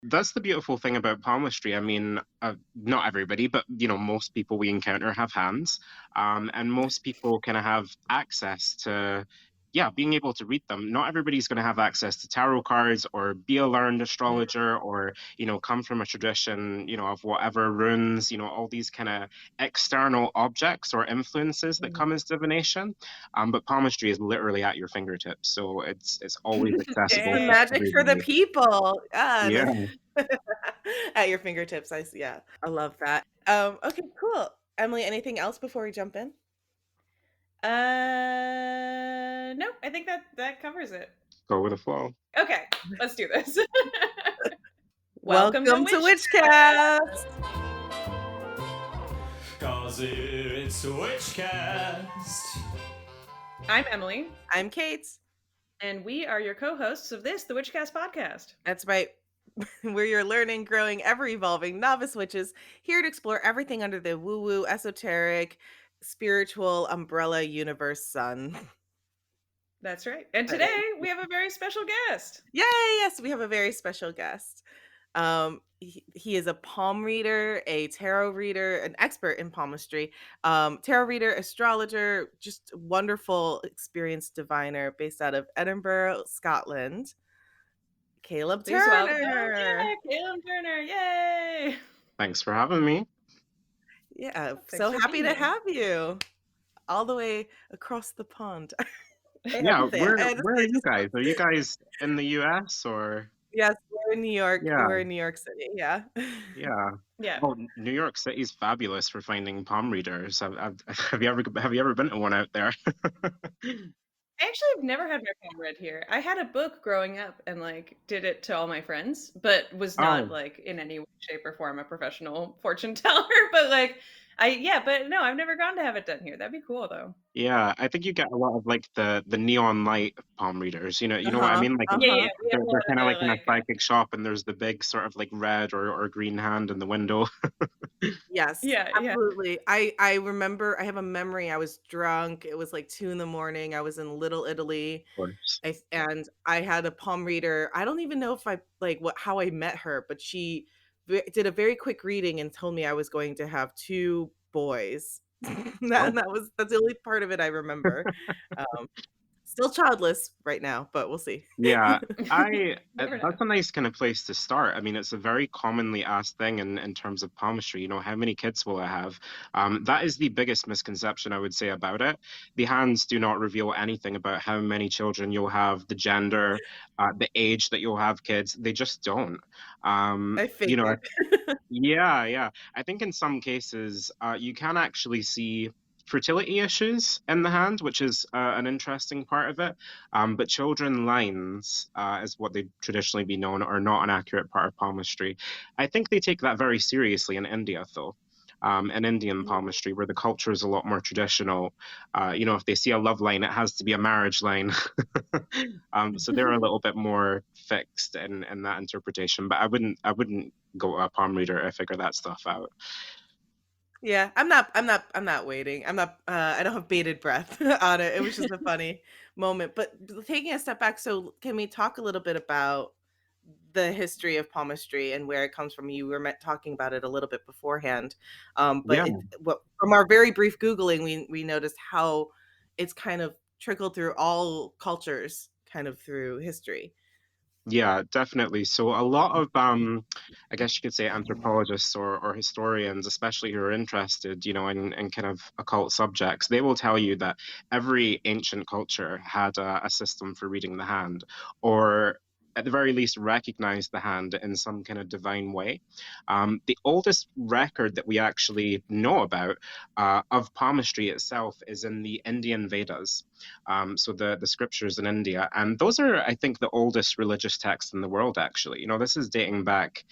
That's the beautiful thing about palmistry. I mean, not everybody, but most people we encounter have hands, and most people kind of have access to, yeah, being able to read them. Not everybody's going to have access to tarot cards or be a learned astrologer or come from a tradition, of whatever runes, all these kind of external objects or influences that Mhm. come as divination. But palmistry is literally at your fingertips, so it's always It's the accessible to magic for the everybody. people. Yeah. At your fingertips. Yeah, I love that. Okay, cool. Emily, anything else before we jump in? No, I think that covers it. Go with the flow. Okay, let's do this. Welcome to Welcome to Witch. Witchcast. Cause it's Witchcast. I'm Emily, I'm Kate. and we are your co-hosts of this, the Witchcast podcast. That's right. We're your learning, growing, ever evolving novice witches here to explore everything under the woo woo, esoteric, spiritual umbrella universe sun. That's right. And today we have a very special guest. Yay! Yes, we have a very special guest. He is a palm reader, a tarot reader, an expert in palmistry, tarot reader, astrologer, just wonderful, experienced diviner based out of Edinburgh, Scotland. Caleb Please welcome, Turner. Kalem Turner. Yay! Thanks for having me. Yeah, Thanks so for happy being to here. have you all the way across the pond. Yeah, I had to where are say you just guys? Are you guys in the US or? yes, we're in New York. Yeah, We're in New York City. Yeah. yeah. Yeah. Oh, New York City's fabulous for finding palm readers. Have you ever been to one out there? I actually have never had my palm read here. I had a book growing up and did it to all my friends, but was not Oh, in any way, shape, or form a professional fortune teller. But but no, I've never gone to have it done here. That'd be cool though. yeah. I think you get a lot of like the neon light palm readers. You know what I Uh-huh. mean? Like Yeah, yeah. Uh-huh. We have a they're lot kind of of like the in a psychic shop, and there's the big sort of like red or green hand in the window. Yes, yeah, yeah. absolutely. I remember I have a memory. I was drunk. It was like 2 in the morning. I was in Little Italy. Of course. And I had a palm reader. I don't even know if I like what how I met her, but she did a very quick reading and told me I was going to have 2 boys. Oh. That's the only part of it I remember. Um, still childless right now, but we'll see. Yeah, I Never know. that's a nice kind of place to start. I mean, it's a very commonly asked thing in terms of palmistry. How many kids will I have? That is the biggest misconception I would say about it. The hands do not reveal anything about how many children you'll have, the gender, the age that you'll have kids. They just don't. I You know, figured. yeah, yeah. I think in some cases, you can actually see fertility issues in the hand, which is an interesting part of it. But children lines, as what they'd traditionally be known, are not an accurate part of palmistry. I think they take that very seriously in India, though. In Indian palmistry, where the culture is a lot more traditional, if they see a love line, it has to be a marriage line. So they're a little bit more fixed in that interpretation. But I wouldn't go to a palm reader to figure that stuff out. Yeah, I'm not waiting. I don't have bated breath on it. It was just a funny moment. But taking a step back, so can we talk a little bit about the history of palmistry and where it comes from? You were talking about it a little bit beforehand. But Yeah. from our very brief Googling, we noticed how it's kind of trickled through all cultures, kind of through history. Yeah, definitely. So a lot of I guess you could say anthropologists or historians, especially who are interested, in kind of occult subjects, they will tell you that every ancient culture had a system for reading the hand, or at the very least recognize the hand in some kind of divine way. The oldest record that we actually know about of palmistry itself is in the Indian Vedas. So the scriptures in India, and those are, I think, the oldest religious texts in the world. Actually, this is dating back,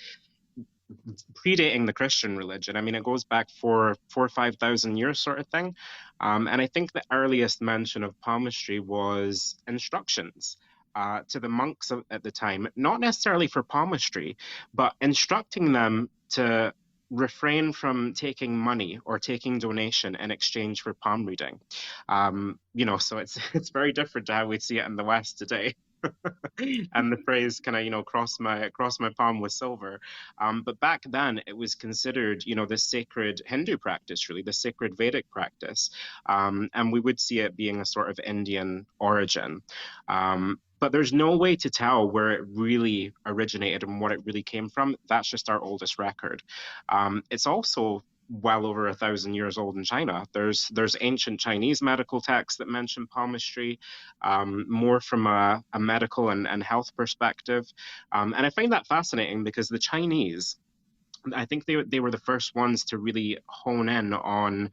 predating the Christian religion. I mean, it goes back for 4 or 5 thousand years, sort of thing. And I think the earliest mention of palmistry was instructions. To the monks at the time, not necessarily for palmistry, but instructing them to refrain from taking money or taking donation in exchange for palm reading. So it's it's very different to how we see it in the West today. and the phrase kind of, cross my palm with silver. But back then, it was considered, the sacred Hindu practice, really, the sacred Vedic practice. And we would see it being a sort of Indian origin. But there's no way to tell where it really originated and what it really came from. That's just our oldest record. It's also well over 1,000 years old in China. There's ancient Chinese medical texts that mention palmistry, more from a medical and health perspective. And I find that fascinating because the Chinese, I think they were the first ones to really hone in on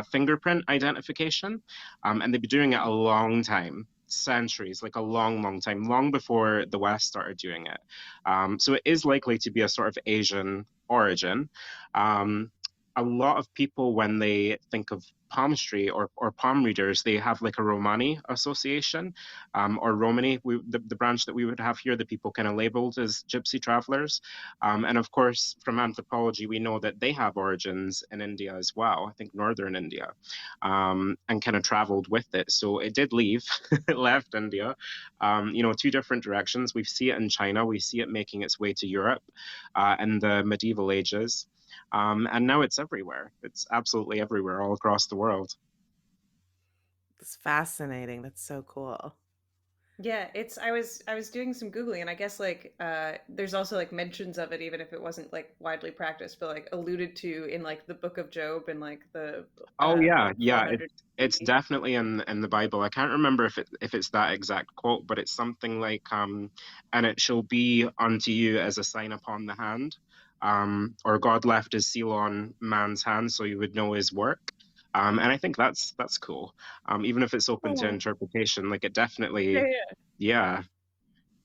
fingerprint identification, and they've been doing it a long time, centuries, like a long, long time, long before the West started doing it. So it is likely to be a sort of Asian origin. Um, a lot of people, when they think of palmistry or palm readers, they have like a Romani association, or Romani, the branch that we would have here, the people kind of labeled as gypsy travelers. And of course, from anthropology, we know that they have origins in India as well, I think northern India, and kind of traveled with it. So it did leave, it left India, two different directions. We see it in China, we see it making its way to Europe in the medieval ages. And now it's everywhere. It's absolutely everywhere, all across the world. It's fascinating. That's so cool. Yeah, I was doing some Googling, and I guess like there's also like mentions of it, even if it wasn't like widely practiced, but like alluded to in like the Book of Job and like the Oh yeah, like yeah. It's 400 it's BC. definitely in the Bible. I can't remember if it's that exact quote, but it's something like, "And it shall be unto you as a sign upon the hand," or God left his seal on man's hand, so you would know his work. And I think that's cool. Even if it's open to Oh, interpretation, like it yeah, definitely, yeah. yeah.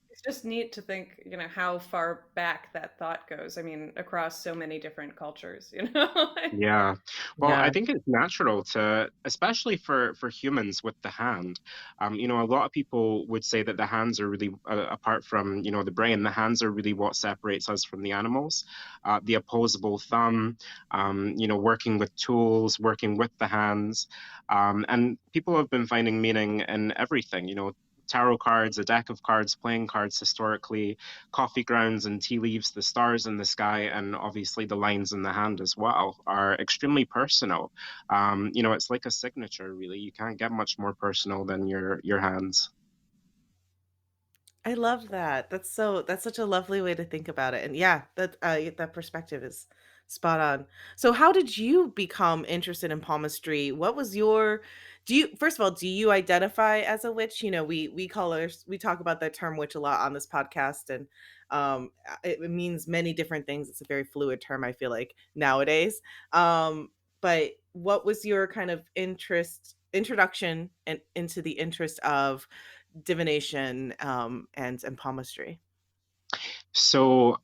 It's just neat to think, how far back that thought goes. I mean, across so many different cultures, Yeah. Well, I Yeah. think it's natural to, especially for humans with the hand. A lot of people would say that the hands are really, apart from, the brain, the hands are really what separates us from the animals. The opposable thumb, working with tools, working with the hands. And people have been finding meaning in everything, tarot cards, a deck of cards, playing cards historically, coffee grounds and tea leaves, the stars in the sky, and obviously the lines in the hand as well are extremely personal. It's like a signature, really. You can't get much more personal than your hands. I love that. That's such a lovely way to think about it. And yeah, that perspective is spot on. So how did you become interested in palmistry? What was your do you first of all, do you identify as a witch? We talk about that term witch a lot on this podcast, and it means many different things. It's a very fluid term, I feel like, nowadays. But what was your kind of introduction and into the interest of divination, and palmistry? So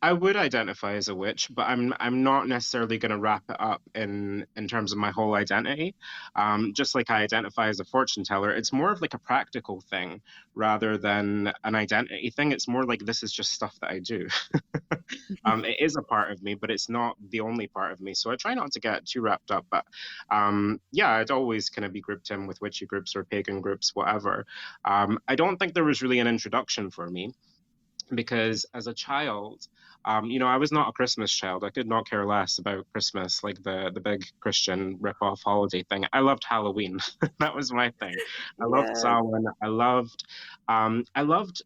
I would identify as a witch, but I'm not necessarily going to wrap it up in terms of my whole identity. Just like I identify as a fortune teller, it's more of like a practical thing rather than an identity thing. It's more like this is just stuff that I do. It is a part of me, but it's not the only part of me. So I try not to get too wrapped up. But yeah, I'd always kind of be grouped in with witchy groups or pagan groups, whatever. I don't think there was really an introduction for me because as a child, I was not a Christmas child. I could not care less about Christmas, like the big Christian rip-off holiday thing. I loved Halloween. That was my thing. I loved Yes. Samhain. I loved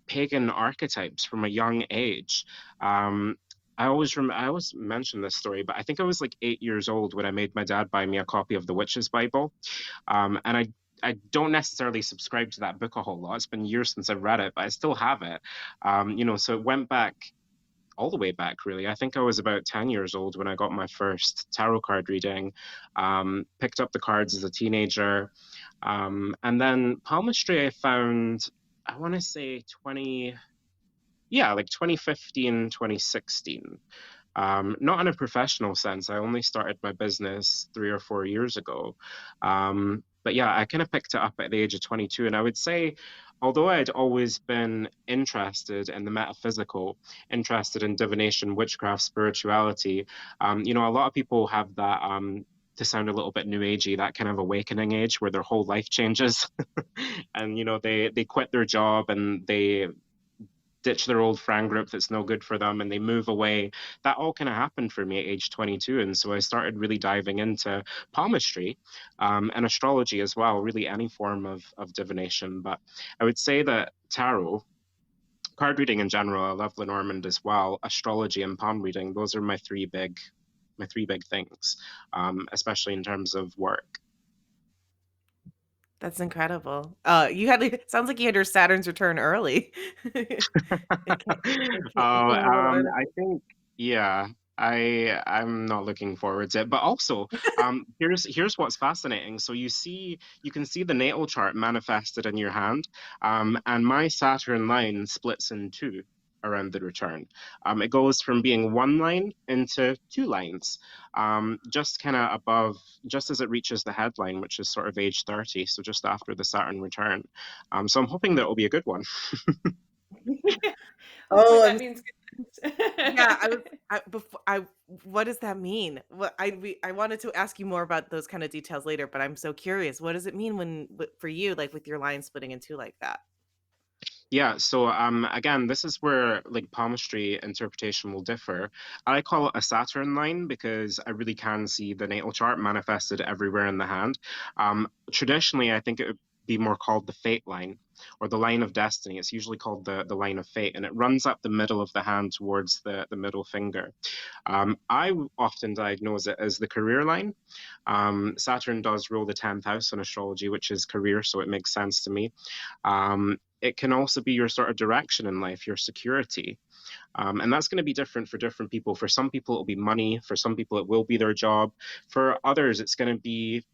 pagan archetypes from a young age. I always mention this story, but I think I was like 8 years old when I made my dad buy me a copy of the Witch's Bible. And I don't necessarily subscribe to that book a whole lot. It's been years since I've read it, but I still have it. So it went back all the way back, really. I think I was about 10 years old when I got my first tarot card reading, picked up the cards as a teenager. And then palmistry, I found, I want to say like 2015, 2016. Not in a professional sense. I only started my business 3 or 4 years ago. But yeah, I kind of picked it up at the age of 22. And I would say, although I'd always been interested in the metaphysical, interested in divination, witchcraft, spirituality, a lot of people have that to sound a little bit new agey, that kind of awakening age where their whole life changes. And they quit their job and they ditch their old friend group that's no good for them and they move away. That all kind of happened for me at age 22. And so I started really diving into palmistry, and astrology as well, really any form of divination. But I would say that tarot, card reading in general, I love Lenormand as well, astrology and palm reading, those are my three big things, especially in terms of work. That's incredible. Sounds like you had your Saturn's return early. It came a little early. I think, yeah, I'm not looking forward to it. But also, here's what's fascinating. So you can see the natal chart manifested in your hand, and my Saturn line splits in two around the return. It goes from being one line into two lines, just kind of above, just as it reaches the headline, which is sort of age 30, so just after the Saturn return. So I'm hoping that it'll be a good one. Hopefully Oh, that means good things. yeah. What does that mean? I wanted to ask you more about those kind of details later, but I'm so curious. What does it mean for you, like with your line splitting in two like that? Yeah, so again, this is where like palmistry interpretation will differ. I call it a Saturn line because I really can see the natal chart manifested everywhere in the hand. Traditionally, I think it would be more called the fate line or the line of destiny. It's usually called the line of fate, and it runs up the middle of the hand towards the middle finger. I often diagnose it as the career line. Saturn does rule the 10th house in astrology, which is career, so it makes sense to me. It can also be your sort of direction in life, your security. And that's going to be different for different people. For some people, it'll be money. For some people, it will be their job. For others, it's going to be,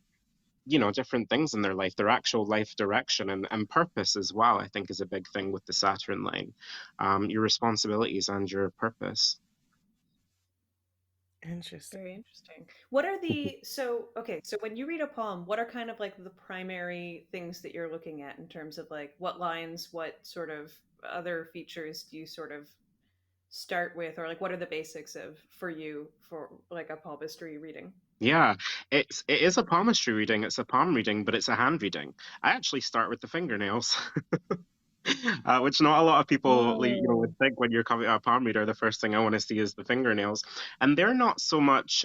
different things in their life, their actual life direction and purpose as well, I think is a big thing with the Saturn line. Your responsibilities and your purpose. Interesting. Very interesting. What are so when you read a poem, what are kind of like the primary things that you're looking at in terms of like what lines, what sort of other features do you sort of start with, or like what are the basics of for you for like a palmistry reading? Yeah, it is a palmistry reading. It's a palm reading, but it's a hand reading. I actually start with the fingernails. Which not a lot of people like, Oh. would think when you're coming a palm reader, the first thing I want to see is the fingernails. And they're not so much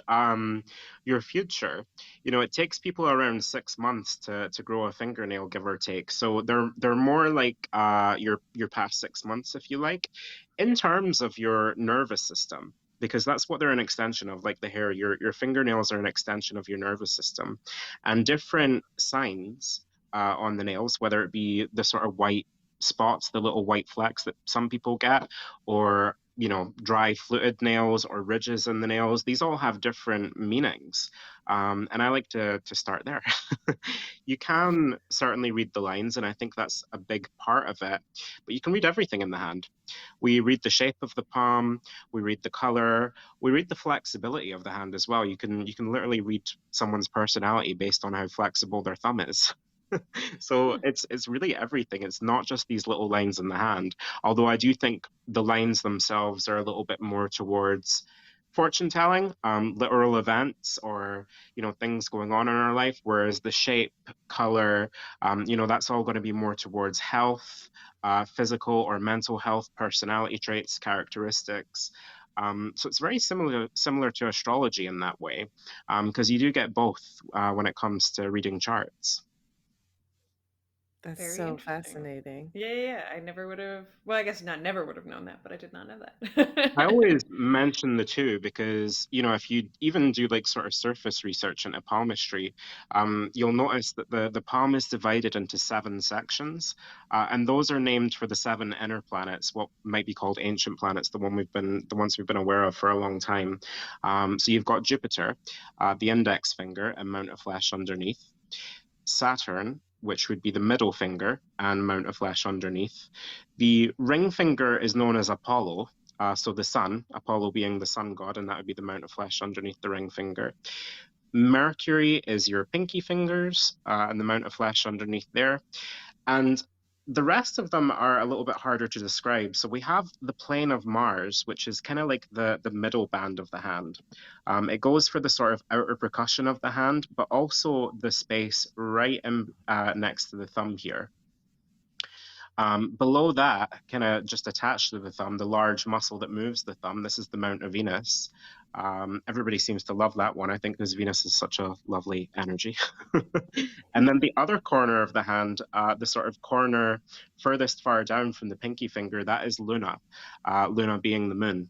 your future. It takes people around 6 months to grow a fingernail, give or take. So they're more like your past 6 months, if you like, in terms of your nervous system. Because that's what they're an extension of, like the hair. Your fingernails are an extension of your nervous system, and different signs on the nails, whether it be the sort of white spots, the little white flecks that some people get, or dry fluted nails or ridges in the nails. These all have different meanings, and I like to start there. You can certainly read the lines, and I think that's a big part of it. But you can read everything in the hand. We read the shape of the palm, we read the color, we read the flexibility of the hand as well. You can literally read someone's personality based on how flexible their thumb is. So it's really everything. It's not just these little lines in the hand. Although I do think the lines themselves are a little bit more towards fortune telling, literal events or things going on in our life. Whereas the shape, color, that's all going to be more towards health, physical or mental health, personality traits, characteristics. So it's very similar to astrology in that way, because you do get both when it comes to reading charts. That's Very so interesting. fascinating. Yeah. I never would have. Well, I guess not. Never would have known that, but I did not know that. I always mention the two because, if you even do like sort of surface research into palmistry, you'll notice that the palm is divided into 7 sections, and those are named for the 7 inner planets, what might be called ancient planets, the ones we've been aware of for a long time. So you've got Jupiter, the index finger, and mount of flesh underneath. Saturn, which would be the middle finger and mount of flesh underneath. The ring finger is known as Apollo, so the sun, Apollo being the sun god, and that would be the mount of flesh underneath the ring finger. Mercury is your pinky fingers and the mount of flesh underneath there. And The rest of them are a little bit harder to describe. So we have the plane of Mars, which is kind of like the middle band of the hand. It goes for the sort of outer percussion of the hand, but also the space right in next to the thumb here. Below that, kind of just attached to the thumb, the large muscle that moves the thumb, this is the Mount of Venus. Everybody seems to love that one. I think because Venus is such a lovely energy. And then the other corner of the hand, the sort of corner furthest far down from the pinky finger, that is Luna, Luna being the moon.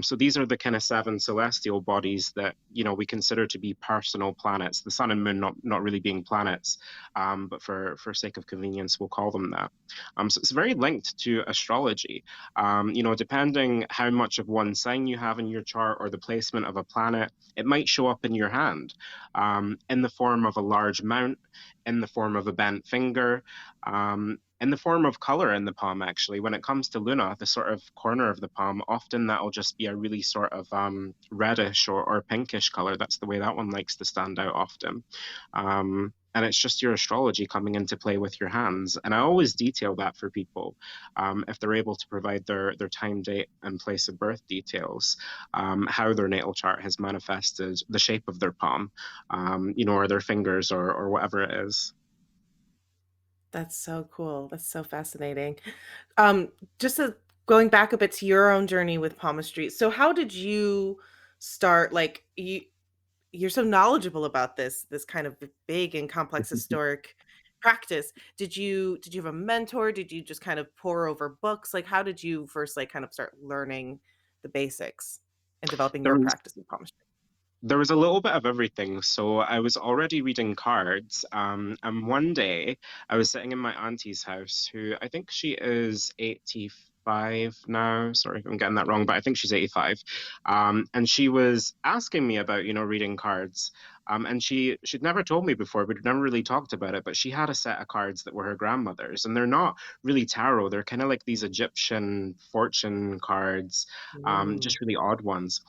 So these are the kind of seven celestial bodies that we consider to be personal planets. The sun and moon not really being planets, but for sake of convenience, we'll call them that. So it's very linked to astrology. Depending how much of one sign you have in your chart or the placement of a planet, it might show up in your hand in the form of a large mount, in the form of a bent finger, in the form of color in the palm, actually. When it comes to Luna, the sort of corner of the palm, often that'll just be a really sort of reddish or pinkish color. That's the way that one likes to stand out often. And it's just your astrology coming into play with your hands. And I always detail that for people if they're able to provide their time, date, and place of birth details, how their natal chart has manifested the shape of their palm, or their fingers or whatever it is. That's so cool. That's so fascinating. Um, going back a bit to your own journey with palmistry. So how did you start? Like you're so knowledgeable about this kind of big and complex historic practice. Did you have a mentor? Did you just kind of pour over books? Like how did you first like kind of start learning the basics and developing There your was practice in palmistry? There was a little bit of everything. So I was already reading cards. And one day I was sitting in my auntie's house, who I think she is 85 now. Sorry if I'm getting that wrong, but I think she's 85. And she was asking me about, reading cards. And she'd never told me before, we'd never really talked about it, but she had a set of cards that were her grandmother's. And they're not really tarot. They're kind of like these Egyptian fortune cards, Mm, just really odd ones.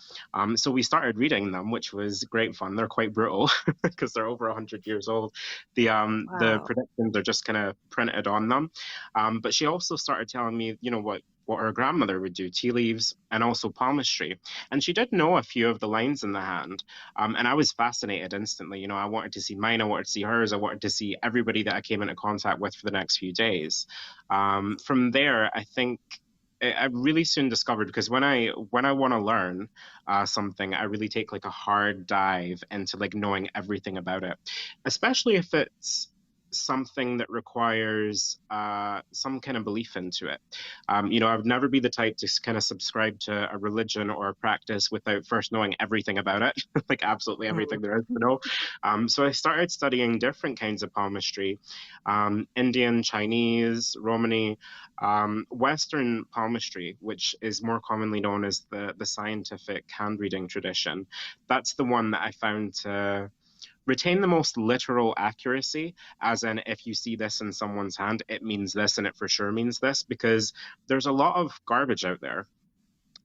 So we started reading them, which was great fun. They're quite brutal because they're over 100 years old. The wow. predictions are just kind of printed on them. But she also started telling me, what her grandmother would do, tea leaves and also palmistry. And she did know a few of the lines in the hand. And I was fascinated instantly. I wanted to see mine, I wanted to see hers, I wanted to see everybody that I came into contact with for the next few days. From there, I think I really soon discovered, because when I want to learn something, I really take like a hard dive into like knowing everything about it, especially if it's something that requires some kind of belief into it. I would never be the type to kind of subscribe to a religion or a practice without first knowing everything about it, like absolutely Mm, everything there is to know. So I started studying different kinds of palmistry, Indian, Chinese, Romani, Western palmistry, which is more commonly known as the scientific hand reading tradition. That's the one that I found to retain the most literal accuracy, as in, if you see this in someone's hand, it means this and it for sure means this, because there's a lot of garbage out there.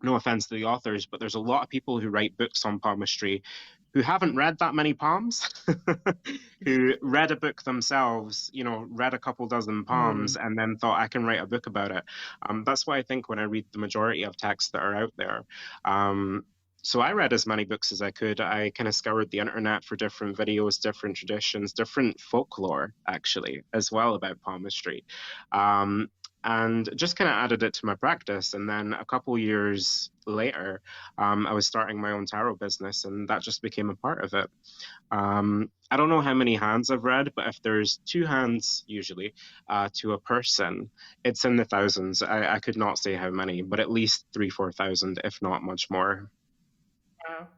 No offense to the authors, but there's a lot of people who write books on palmistry who haven't read that many palms, who read a book themselves, read a couple dozen palms mm. and then thought, I can write a book about it. That's why I think when I read the majority of texts that are out there, so I read as many books as I could. I kind of scoured the internet for different videos, different traditions, different folklore, actually, as well about palmistry. And just kind of added it to my practice. And then a couple years later, I was starting my own tarot business, and that just became a part of it. I don't know how many hands I've read, but if there's two hands usually to a person, it's in the thousands. I could not say how many, but at least 3, 4,000, if not much more. Wow.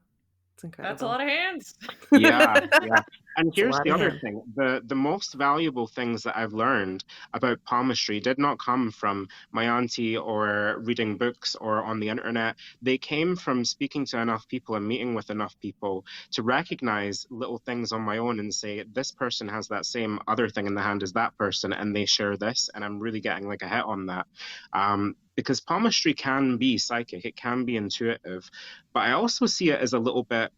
It's That's a incredible. lot of hands. Yeah, yeah. And It's a here's lot the of other hand. thing. The most valuable things that I've learned about palmistry did not come from my auntie or reading books or on the internet. They came from speaking to enough people and meeting with enough people to recognize little things on my own and say, this person has that same other thing in the hand as that person, and they share this, and I'm really getting like a hit on that. Because palmistry can be psychic, it can be intuitive, but I also see it as a little bit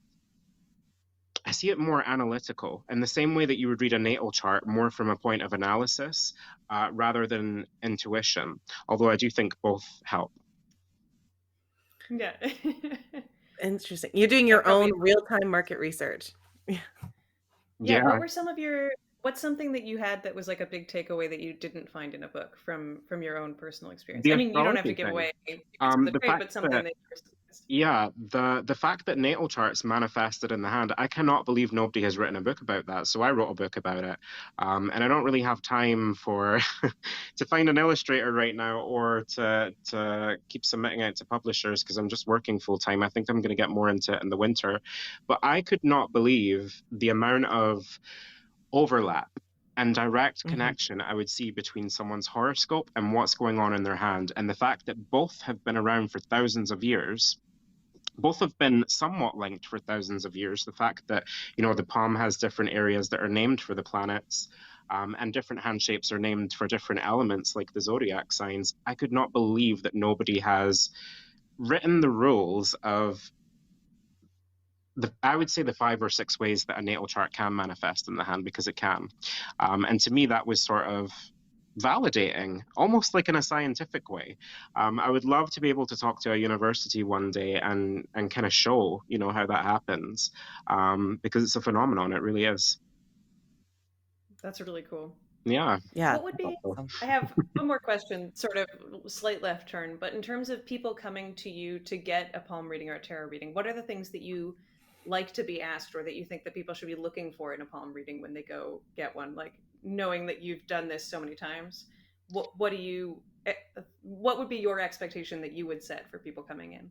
I see it more analytical, in the same way that you would read a natal chart more from a point of analysis rather than intuition. Although I do think both help. Yeah. Interesting. You're doing Yeah, your probably. own real-time market research. Yeah, what Yeah, were some of your what's something that you had that was like a big takeaway that you didn't find in a book from your own personal experience? the I mean, you don't have to astrology give thing. away secrets of the The trade, fact but something that that you're Yeah, the fact that natal charts manifested in the hand, I cannot believe nobody has written a book about that. So I wrote a book about it, and I don't really have time for to find an illustrator right now or to keep submitting it to publishers because I'm just working full time. I think I'm going to get more into it in the winter, but I could not believe the amount of overlap and direct Mhm. connection I would see between someone's horoscope and what's going on in their hand, and the fact that both have been around for thousands of years, both have been somewhat linked for thousands of years. The fact that, the palm has different areas that are named for the planets, and different hand shapes are named for different elements, like the zodiac signs. I could not believe that nobody has written the rules of I would say the 5 or 6 ways that a natal chart can manifest in the hand, because it can. And to me, that was sort of validating, almost like in a scientific way. I would love to be able to talk to a university one day and kind of show, how that happens, because it's a phenomenon. It really is. That's really cool. Yeah. Yeah, What would that's be, awesome. I have one more question, sort of slight left turn, but in terms of people coming to you to get a palm reading or a tarot reading, what are the things that you like to be asked or that you think that people should be looking for in a palm reading when they go get one? Like knowing that you've done this so many times, what do you, what would be your expectation that you would set for people coming in?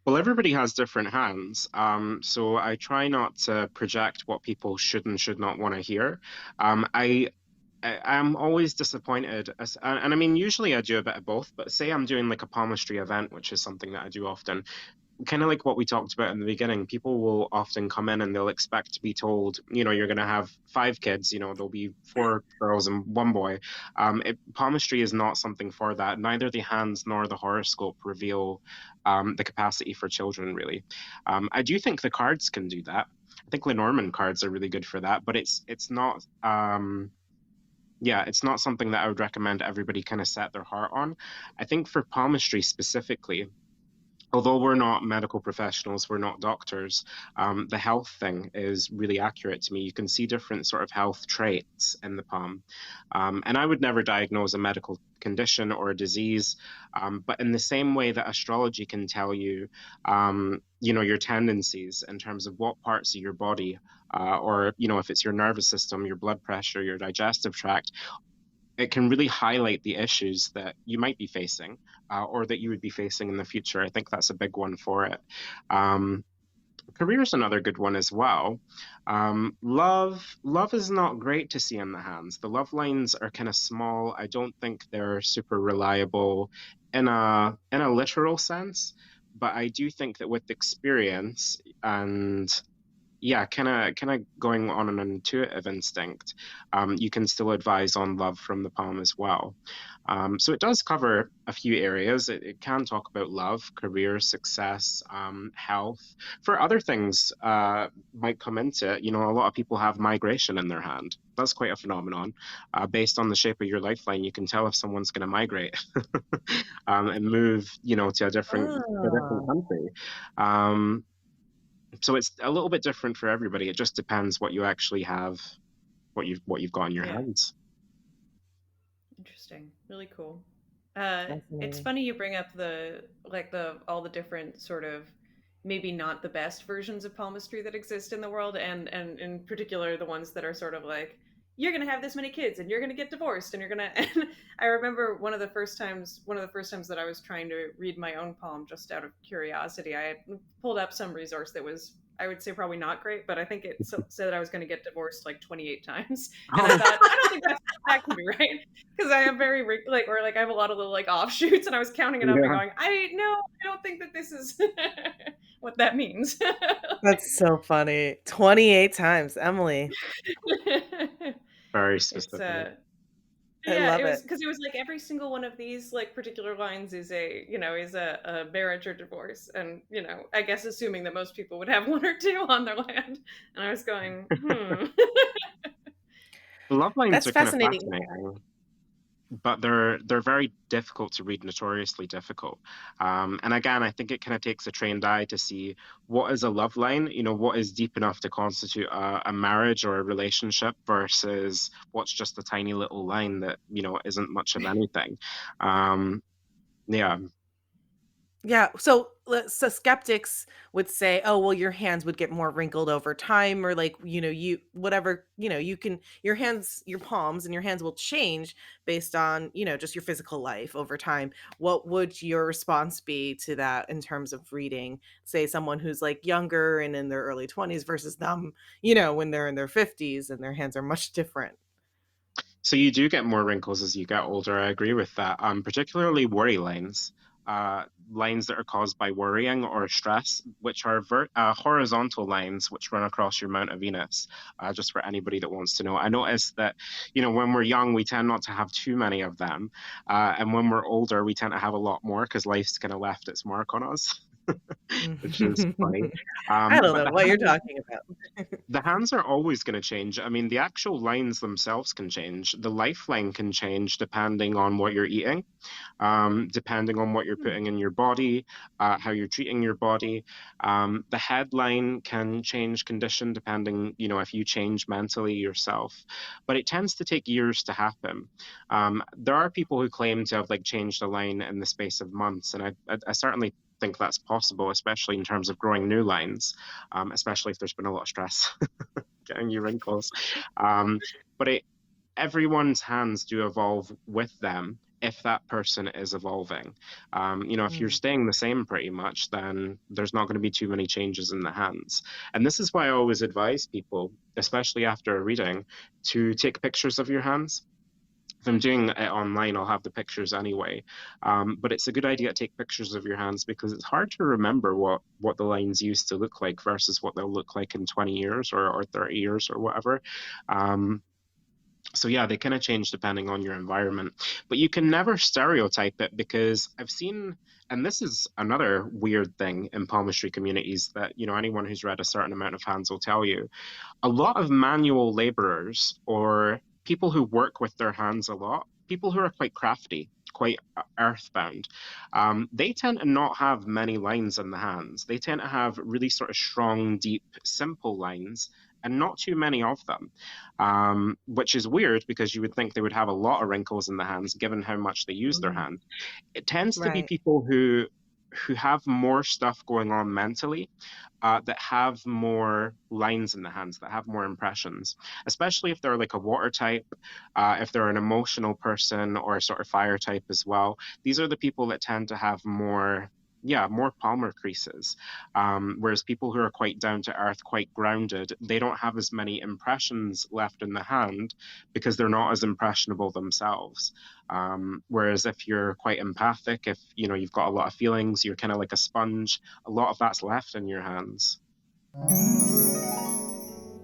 Well, everybody has different hands. So I try not to project what people should and should not want to hear. I'm always disappointed, and I mean, usually I do a bit of both, but say I'm doing like a palmistry event, which is something that I do often, kind of like what we talked about in the beginning. People will often come in and they'll expect to be told, you're going to have 5 kids, there'll be 4 girls and 1 boy. Palmistry is not something for that. Neither the hands nor the horoscope reveal the capacity for children, really. I do think the cards can do that. I think Lenormand cards are really good for that, but it's not. Yeah, it's not something that I would recommend everybody kind of set their heart on. I think for palmistry specifically, although we're not medical professionals, we're not doctors, the health thing is really accurate to me. You can see different sort of health traits in the palm. And I would never diagnose a medical condition or a disease, but in the same way that astrology can tell you, your tendencies in terms of what parts of your body, or, if it's your nervous system, your blood pressure, your digestive tract, it can really highlight the issues that you might be facing, or that you would be facing in the future. I think that's a big one for it. Um, Career is another good one as well. Love is not great to see in the hands. The love lines are kind of small. I don't think they're super reliable in a literal sense, but I do think that with experience and yeah, kind of going on an intuitive instinct, you can still advise on love from the palm as well. So it does cover a few areas. It can talk about love, career, success, health. For other things, might come into it. A lot of people have migration in their hand. That's quite a phenomenon. Based on the shape of your lifeline, you can tell if someone's going to migrate and move, to a different Oh, country. Um, so it's a little bit different for everybody. It just depends what you actually have, what you've got in your Yeah. hands. Interesting. Really cool. It's fascinating. funny you bring up the all the different sort of maybe not the best versions of palmistry that exist in the world, and in particular the ones that are sort of like you're gonna have this many kids and you're gonna get divorced and you're gonna. And I remember one of the first times that I was trying to read my own palm just out of curiosity. I had pulled up some resource that was, I would say, probably not great, but I think it said that I was going to get divorced like 28 times, and I Oh, thought I don't think that can be right because I am very like I have a lot of little like offshoots, and I was counting it up and yeah, going, I don't think that this is what that means. That's so funny. 28 times, Emily. very It's specific. I Yeah, love it it. was because it was like every single one of these like particular lines is a marriage or divorce, and I guess assuming that most people would have one or two on their land, and I was going, The love lines That's are kind of fascinating. fascinating, but they're very difficult to read, notoriously difficult. And again, I think it kind of takes a trained eye to see what is a love line, what is deep enough to constitute a marriage or a relationship versus what's just a tiny little line that, isn't much of anything. Um, yeah. Yeah, so skeptics would say, "Oh, well, your hands would get more wrinkled over time," or like, you whatever, you can your hands, your palms and your hands will change based on, just your physical life over time. What would your response be to that in terms of reading, say, someone who's like younger and in their early 20s versus them, when they're in their 50s and their hands are much different? So you do get more wrinkles as you get older. I agree with that. Particularly worry lines, lines that are caused by worrying or stress, which are horizontal lines which run across your Mount of Venus. Just for anybody that wants to know, I noticed that when we're young, we tend not to have too many of them, and when we're older, we tend to have a lot more because life's kind of left its mark on us, which is funny. I don't But know what you're talking about. the hands are always going to change. I mean, the actual lines themselves can change. The lifeline can change depending on what you're eating, depending on what you're putting in your body, how you're treating your body. The headline can change condition depending, if you change mentally yourself. But it tends to take years to happen. There are people who claim to have like changed a line in the space of months, and I certainly think that's possible, especially in terms of growing new lines, especially if there's been a lot of stress getting you wrinkles. Um, but everyone's hands do evolve with them if that person is evolving. If you're Mm. staying the same pretty much, then there's not going to be too many changes in the hands. And this is why I always advise people, especially after a reading, to take pictures of your hands. If I'm doing it online, I'll have the pictures anyway. But it's a good idea to take pictures of your hands because it's hard to remember what the lines used to look like versus what they'll look like in 20 years or 30 years or whatever. So yeah, they kind of change depending on your environment. But you can never stereotype it because I've seen, and this is another weird thing in palmistry communities that, anyone who's read a certain amount of hands will tell you a lot of manual laborers or people who work with their hands a lot, people who are quite crafty, quite earthbound, they tend to not have many lines in the hands. They tend to have really sort of strong, deep, simple lines. And not too many of them, which is weird because you would think they would have a lot of wrinkles in the hands given how much they use their Mm. hands. It tends to be Right. people who have more stuff going on mentally, that have more lines in the hands, that have more impressions, especially if they're like a water type, if they're an emotional person or a sort of fire type as well. These are the people that tend to have more. Yeah, more palmar creases. Whereas people who are quite down to earth, quite grounded, they don't have as many impressions left in the hand because they're not as impressionable themselves. Whereas if you're quite empathic, if you've got a lot of feelings, you're kind of like a sponge, a lot of that's left in your hands.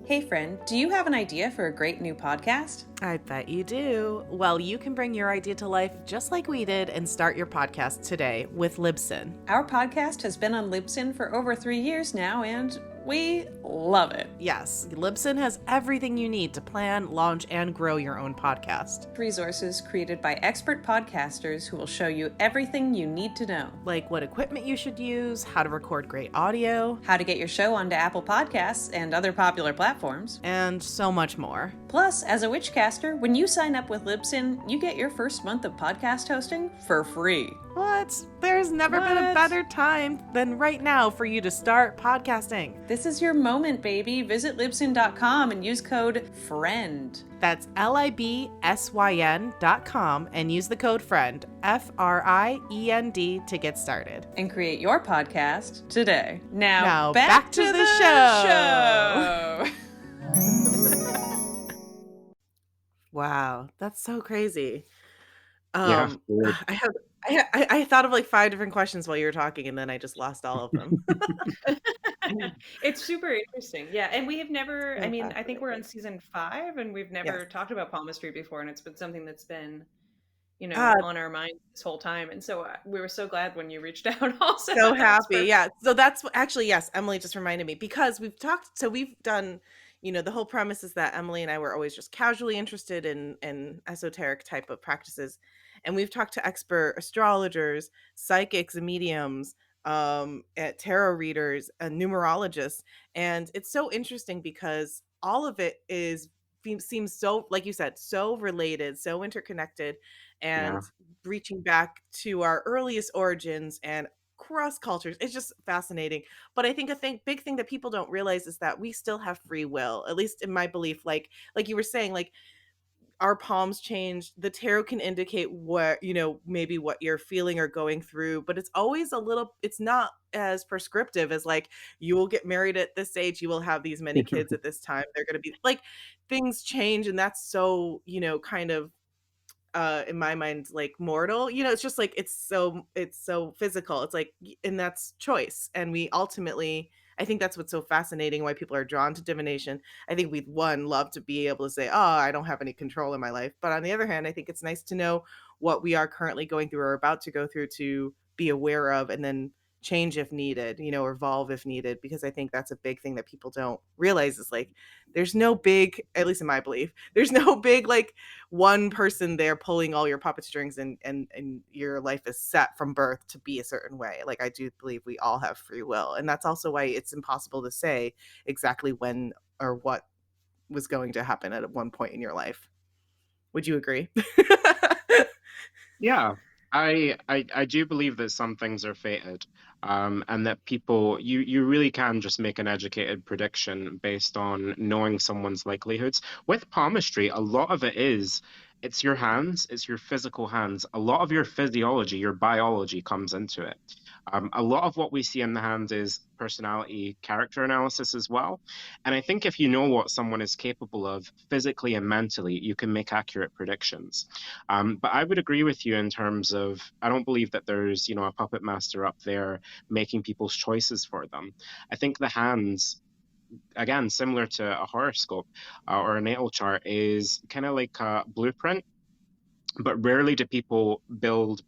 Hey friend, do you have an idea for a great new podcast? I bet you do. Well, you can bring your idea to life just like we did and start your podcast today with Libsyn. Our podcast has been on Libsyn for over 3 years now, and we love it. Yes, Libsyn has everything you need to plan, launch, and grow your own podcast. Resources created by expert podcasters who will show you everything you need to know. Like what equipment you should use, how to record great audio, how to get your show onto Apple Podcasts and other popular platforms, and so much more. Plus, as a Witchcaster, when you sign up with Libsyn, you get your first month of podcast hosting for free. What? There's never been a better time than right now for you to start podcasting. This is your moment, baby. Visit Libsyn.com and use code FRIEND. That's LIBSYN.com and use the code FRIEND, FRIEND, to get started. And create your podcast today. Now back to the show. Wow, that's so crazy. Yeah, weird. I thought of like 5 different questions while you were talking, and then I just lost all of them. It's super interesting. Yeah. And we have never, I So mean, I think we're on fascinating. season 5 and we've Yes. never talked about palmistry before. And it's been something that's been, Ah, on our minds this whole time. And so we were so glad when you reached out also. so That was happy. perfect. Yeah. So that's actually, yes, Emily just reminded me because we've done, the whole premise is that Emily and I were always just casually interested in esoteric type of practices. And we've talked to expert astrologers, psychics and mediums, at tarot readers, numerologists. And it's so interesting because all of it seems so, like you said, so related, so interconnected, Yeah. and reaching back to our earliest origins and cross cultures. It's just fascinating. But I think big thing that people don't realize is that we still have free will, at least in my belief. Like you were saying, like our palms change. The tarot can indicate what, maybe what you're feeling or going through, but it's not as prescriptive as like you will get married at this age, you will have these many kids at this time. They're going to be like things change, and that's so, kind of in my mind like mortal. It's just like it's so physical. It's like and that's choice, and we ultimately, I think that's what's so fascinating, why people are drawn to divination. I think we'd one love to be able to say, oh, I don't have any control in my life, but on the other hand, I think it's nice to know what we are currently going through or about to go through, to be aware of, and then change if needed, or evolve if needed, because I think that's a big thing that people don't realize is like there's no big, at least in my belief, there's no big like one person there pulling all your puppet strings, and your life is set from birth to be a certain way. Like I do believe we all have free will, and that's also why it's impossible to say exactly when or what was going to happen at one point in your life. Would you agree? Yeah, I do believe that some things are fated, and that you really can just make an educated prediction based on knowing someone's likelihoods. With palmistry, a lot of it's your hands, it's your physical hands. A lot of your physiology, your biology comes into it. A lot of what we see in the hands is personality, character analysis as well. And I think if you know what someone is capable of physically and mentally, you can make accurate predictions. But I would agree with you in terms of I don't believe that there's, a puppet master up there making people's choices for them. I think the hands, again, similar to a horoscope or a natal chart, is kind of like a blueprint, but rarely do people build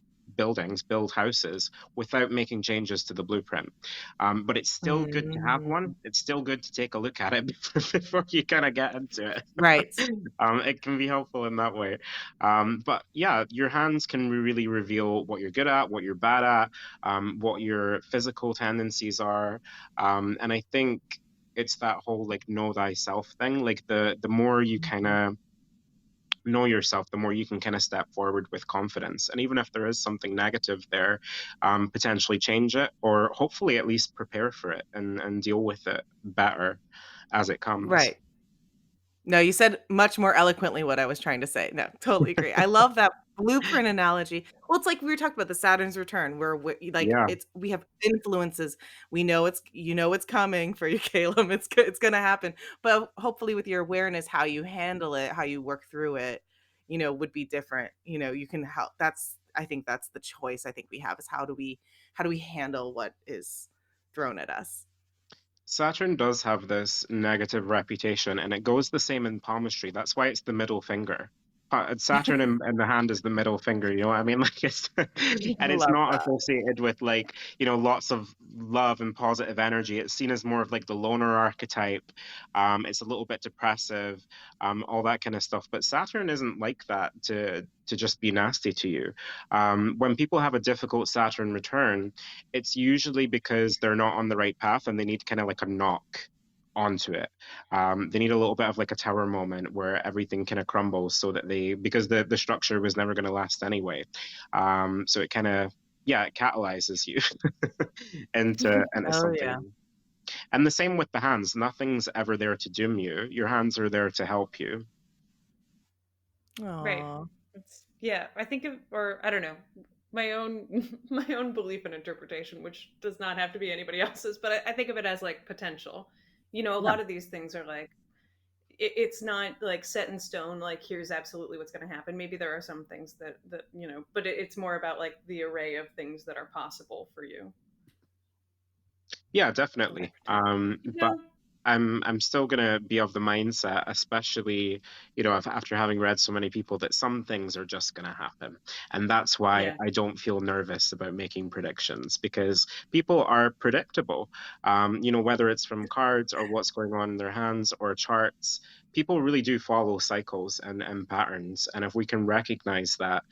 houses without making changes to the blueprint. But it's still good to have Mm, one. It's still good to take a look at it before you kind of get into it. right. It can be helpful in that way. But yeah, your hands can really reveal what you're good at, what you're bad at, what your physical tendencies are. And I think it's that whole like know thyself thing. Like the more you kind Mhm. of know yourself, the more you can kind of step forward with confidence. And even if there is something negative there, potentially change it or hopefully at least prepare for it and deal with it better as it comes. Right. No, you said much more eloquently what I was trying to say. No, totally agree. I love that blueprint analogy. Well, it's like we were talking about the Saturn's return, where like Yeah. we have influences. We know it's coming for you, Caleb. It's gonna happen. But hopefully, with your awareness, how you handle it, how you work through it, would be different. You can help. I think that's the choice. I think we have is how do we handle what is thrown at us. Saturn does have this negative reputation, and it goes the same in palmistry. That's why it's the middle finger. Saturn in the hand is the middle finger, you know what I mean? Like it's I and it's love not that. associated with like, lots of love and positive energy. It's seen as more of like the loner archetype. It's a little bit depressive, all that kind of stuff. But Saturn isn't like that to just be nasty to you. When people have a difficult Saturn return, it's usually because they're not on the right path and they need kind of like a knock onto it. They need a little bit of like a tower moment where everything kind of crumbles so that because the structure was never going to last anyway. So it kind of, yeah, it catalyzes you into Oh yeah. something. And the same with the hands. Nothing's ever there to doom you. Your hands are there to help you. Right. Aw. Yeah, I think of, or I don't know, my own my own belief and interpretation, which does not have to be anybody else's, but I think of it as like potential. A Yeah. lot of these things are like it's not like set in stone. Like here's absolutely what's going to happen. Maybe there are some things that but it's more about like the array of things that are possible for you. Yeah, Okay. definitely. But No. I'm still gonna be of the mindset, especially, after having read so many people, that some things are just gonna happen. And that's why Yeah. I don't feel nervous about making predictions, because people are predictable. Whether it's from cards or what's going on in their hands or charts, people really do follow cycles and patterns. And if we can recognize that,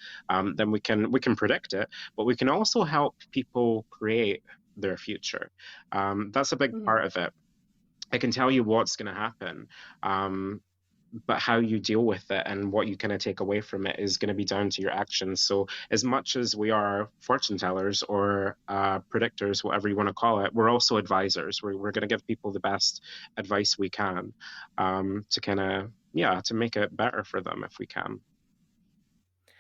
then we can predict it, but we can also help people create their future. That's a big Mhm. part of it. I can tell you what's going to happen, um, but how you deal with it and what you kind of take away from it is going to be down to your actions. So, as much as we are fortune tellers or predictors, whatever you want to call it, we're also advisors. We're going to give people the best advice we can, to kind of, yeah, to make it better for them if we can.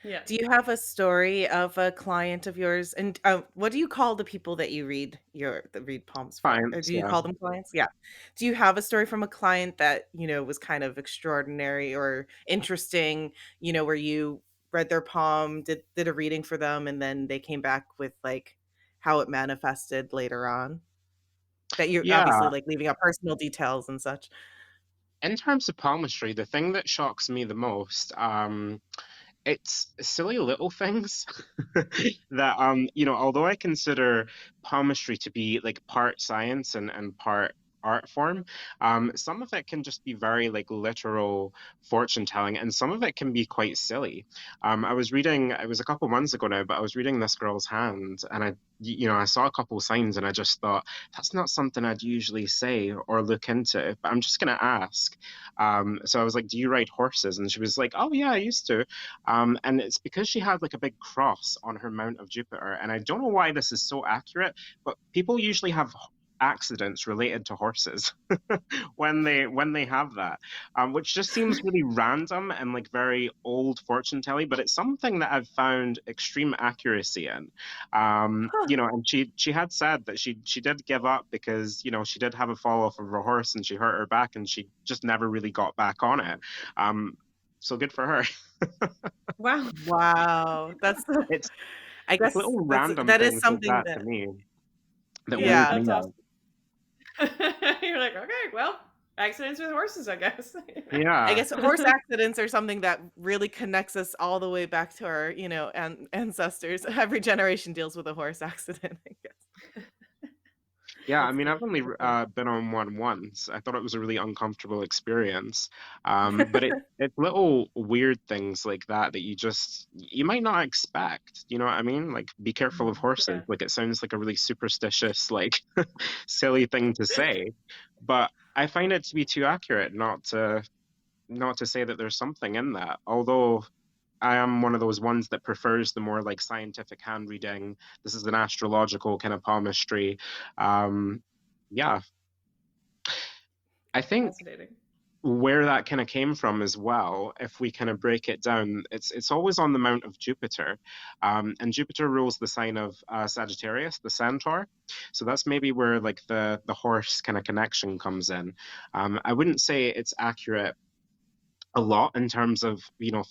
Yeah. Do you have a story of a client of yours? And what do you call the people that you read palms for? Or Clients, do you yeah. call them clients? Yeah. Do you have a story from a client that, was kind of extraordinary or interesting, where you read their palm, did a reading for them, and then they came back with like how it manifested later on? That you're obviously Yeah, like leaving out personal details and such. in terms of palmistry, the thing that shocks me the most, it's silly little things that, although I consider palmistry to be like part science and part art form, some of it can just be very like literal fortune telling, and some of it can be quite silly. I was reading, it was a couple months ago now, but I was reading this girl's hand, and I saw a couple signs, and I just thought that's not something I'd usually say or look into, but I'm just gonna ask. So I was like, "Do you ride horses?" And she was like, "Oh yeah, I used to." And it's because she had like a big cross on her Mount of Jupiter. And I don't know why this is so accurate, but people usually have accidents related to horses when they have that, which just seems really random and like very old fortune telling. But it's something that I've found extreme accuracy in. Huh. And she had said that she did give up because she did have a fall off of her horse and she hurt her back and she just never really got back on it. Um, so good for her. Wow. Wow. It's I it's guess little random that is things like something that to that, me that weird yeah. me That's out. awesome. You're like, okay, well, accidents with horses, I guess. I Yeah. guess horse accidents are something that really connects us all the way back to our, ancestors. Every generation deals with a horse accident, I guess. Yeah, I That's mean, good. I've only That's good. been on one once. I thought it was a really uncomfortable experience. But it's little weird things like that that you might not expect. You know what I mean? Like, be careful of horses. Yeah. Like, it sounds like a really superstitious, like, silly thing to say, but I find it to be too accurate not to say that there's something in that. Although I am one of those ones that prefers the more like scientific hand reading. This is an astrological kind of palmistry. Um, yeah, I think Fascinating. where that kind of came from as well, if we kind of break it down, it's always on the Mount of Jupiter, and Jupiter rules the sign of Sagittarius, the Centaur. So that's maybe where like the horse kind of connection comes in. I wouldn't say it's accurate a lot in terms of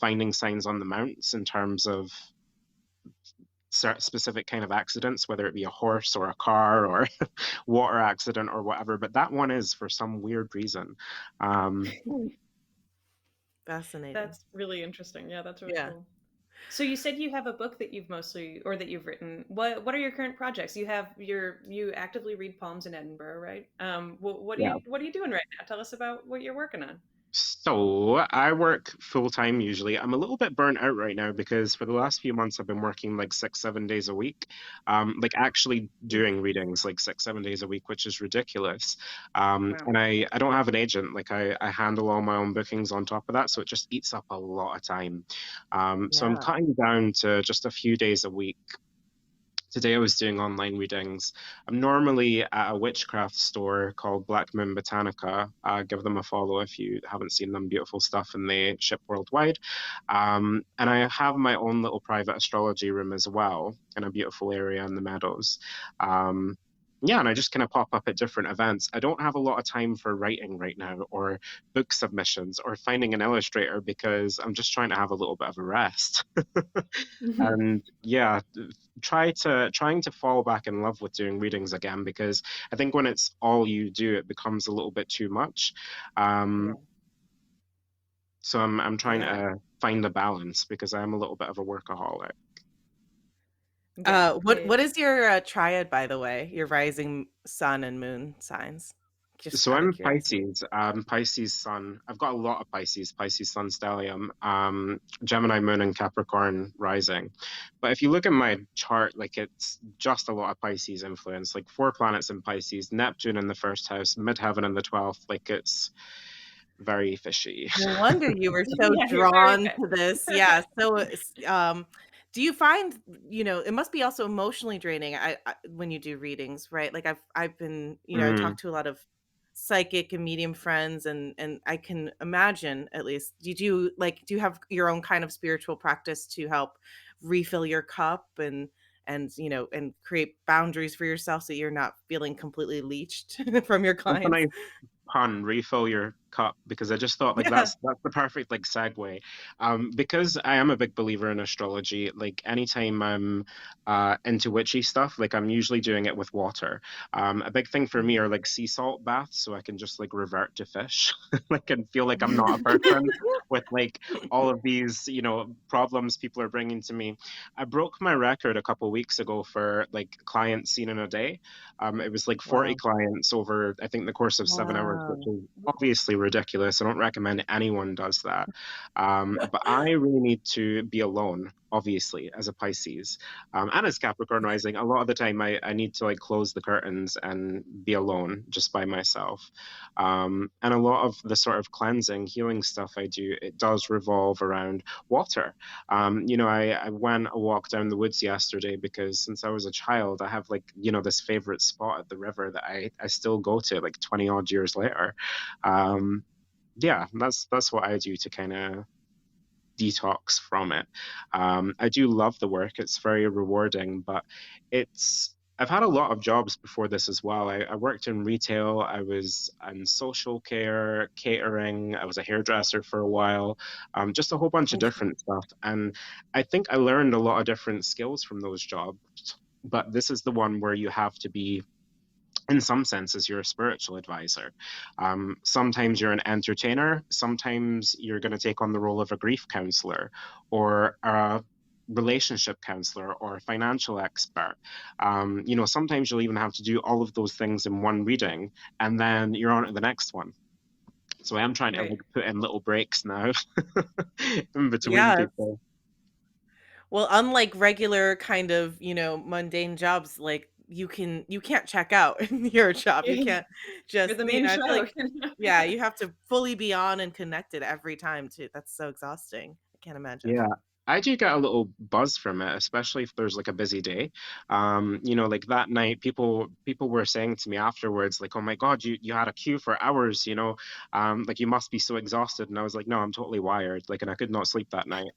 finding signs on the mounts in terms of specific kind of accidents, whether it be a horse or a car or water accident or whatever. But that one is for some weird reason. Um, Fascinating. That's really interesting. Yeah, that's really Yeah. cool. So you said you have a book that you've mostly or that you've written. What are your current projects? You actively read Palms in Edinburgh, right? yeah. What are you doing right now? Tell us about what you're working on. So I work full time usually. I'm a little bit burnt out right now because for the last few months I've been working like 6, 7 days a week, like actually doing readings like 6, 7 days a week, which is ridiculous. Wow. And I don't have an agent. Like I handle all my own bookings on top of that, so it just eats up a lot of time. So I'm Yeah. cutting down to just a few days a week. Today I was doing online readings. I'm normally at a witchcraft store called Black Moon Botanica. Give them a follow if you haven't seen them. Beautiful stuff, and they ship worldwide. And I have my own little private astrology room as well in a beautiful area in the Meadows. Um, yeah, and I just kind of pop up at different events. I don't have a lot of time for writing right now, or book submissions, or finding an illustrator because I'm just trying to have a little bit of a rest. And yeah, trying to fall back in love with doing readings again, because I think when it's all you do, it becomes a little bit too much. Yeah. Um, so I'm trying Yeah. to find the balance because I am a little bit of a workaholic. Yeah, What is your triad, by the way? Your rising sun and moon signs? Just So out of I'm curiosity. Pisces, Pisces Sun. I've got a lot of Pisces Sun stellium, Gemini Moon and Capricorn rising. But if you look at my chart, like it's just a lot of Pisces influence, like 4 planets in Pisces, Neptune in the first house, midheaven in the 12th. Like it's very fishy. No wonder you were so yeah, you're very drawn to fit. this. Yeah. So, do you find, it must be also emotionally draining when you do readings, right? Like I've been, I Mm. talk to a lot of psychic and medium friends, and I can imagine, at least, do you have your own kind of spiritual practice to help refill your cup and create boundaries for yourself so you're not feeling completely leached from your That's a clients? nice pun, refill your cup, because I just thought like Yeah. that's the perfect like segue. Because I am a big believer in astrology, like anytime I'm into witchy stuff, like I'm usually doing it with water. A big thing for me are like sea salt baths, so I can just like revert to fish, like and feel like I'm not a person with like all of these, problems people are bringing to me. I broke my record a couple weeks ago for like clients seen in a day. It was like 40 Wow. clients over, I think, the course of 7 hours, which Wow. is obviously ridiculous. I don't recommend anyone does that. But I really need to be alone, obviously, as a Pisces. And as Capricorn rising, a lot of the time I need to like close the curtains and be alone just by myself. And a lot of the sort of cleansing, healing stuff I do, it does revolve around water. I went a walk down the woods yesterday because since I was a child, I have like, this favorite spot at the river that I still go to like 20 odd years later. Um, yeah, that's what I do to kind of detox from it. I do love the work. It's very rewarding, but I've had a lot of jobs before this as well. I worked in retail, I was in social care, catering, I was a hairdresser for a while, just a whole bunch of different stuff. And I think I learned a lot of different skills from those jobs. But this is the one where you have to be, in some senses, you're a spiritual advisor. Sometimes you're an entertainer. Sometimes you're going to take on the role of a grief counselor or a relationship counselor or a financial expert. Sometimes you'll even have to do all of those things in one reading, and then you're on to the next one. So I am trying to Right. like put in little breaks now in between Yeah. people. Well, unlike regular kind of, mundane jobs, like you can't check out in your job. You You're can't just, the main I feel show. like, yeah, you have to fully be on and connected every time too. That's so exhausting. I can't imagine. Yeah, I do get a little buzz from it, especially if there's like a busy day. Like that night, people were saying to me afterwards, like, "Oh my God, you had a queue for hours, like you must be so exhausted." And I was like, "No, I'm totally wired, like, and I could not sleep that night."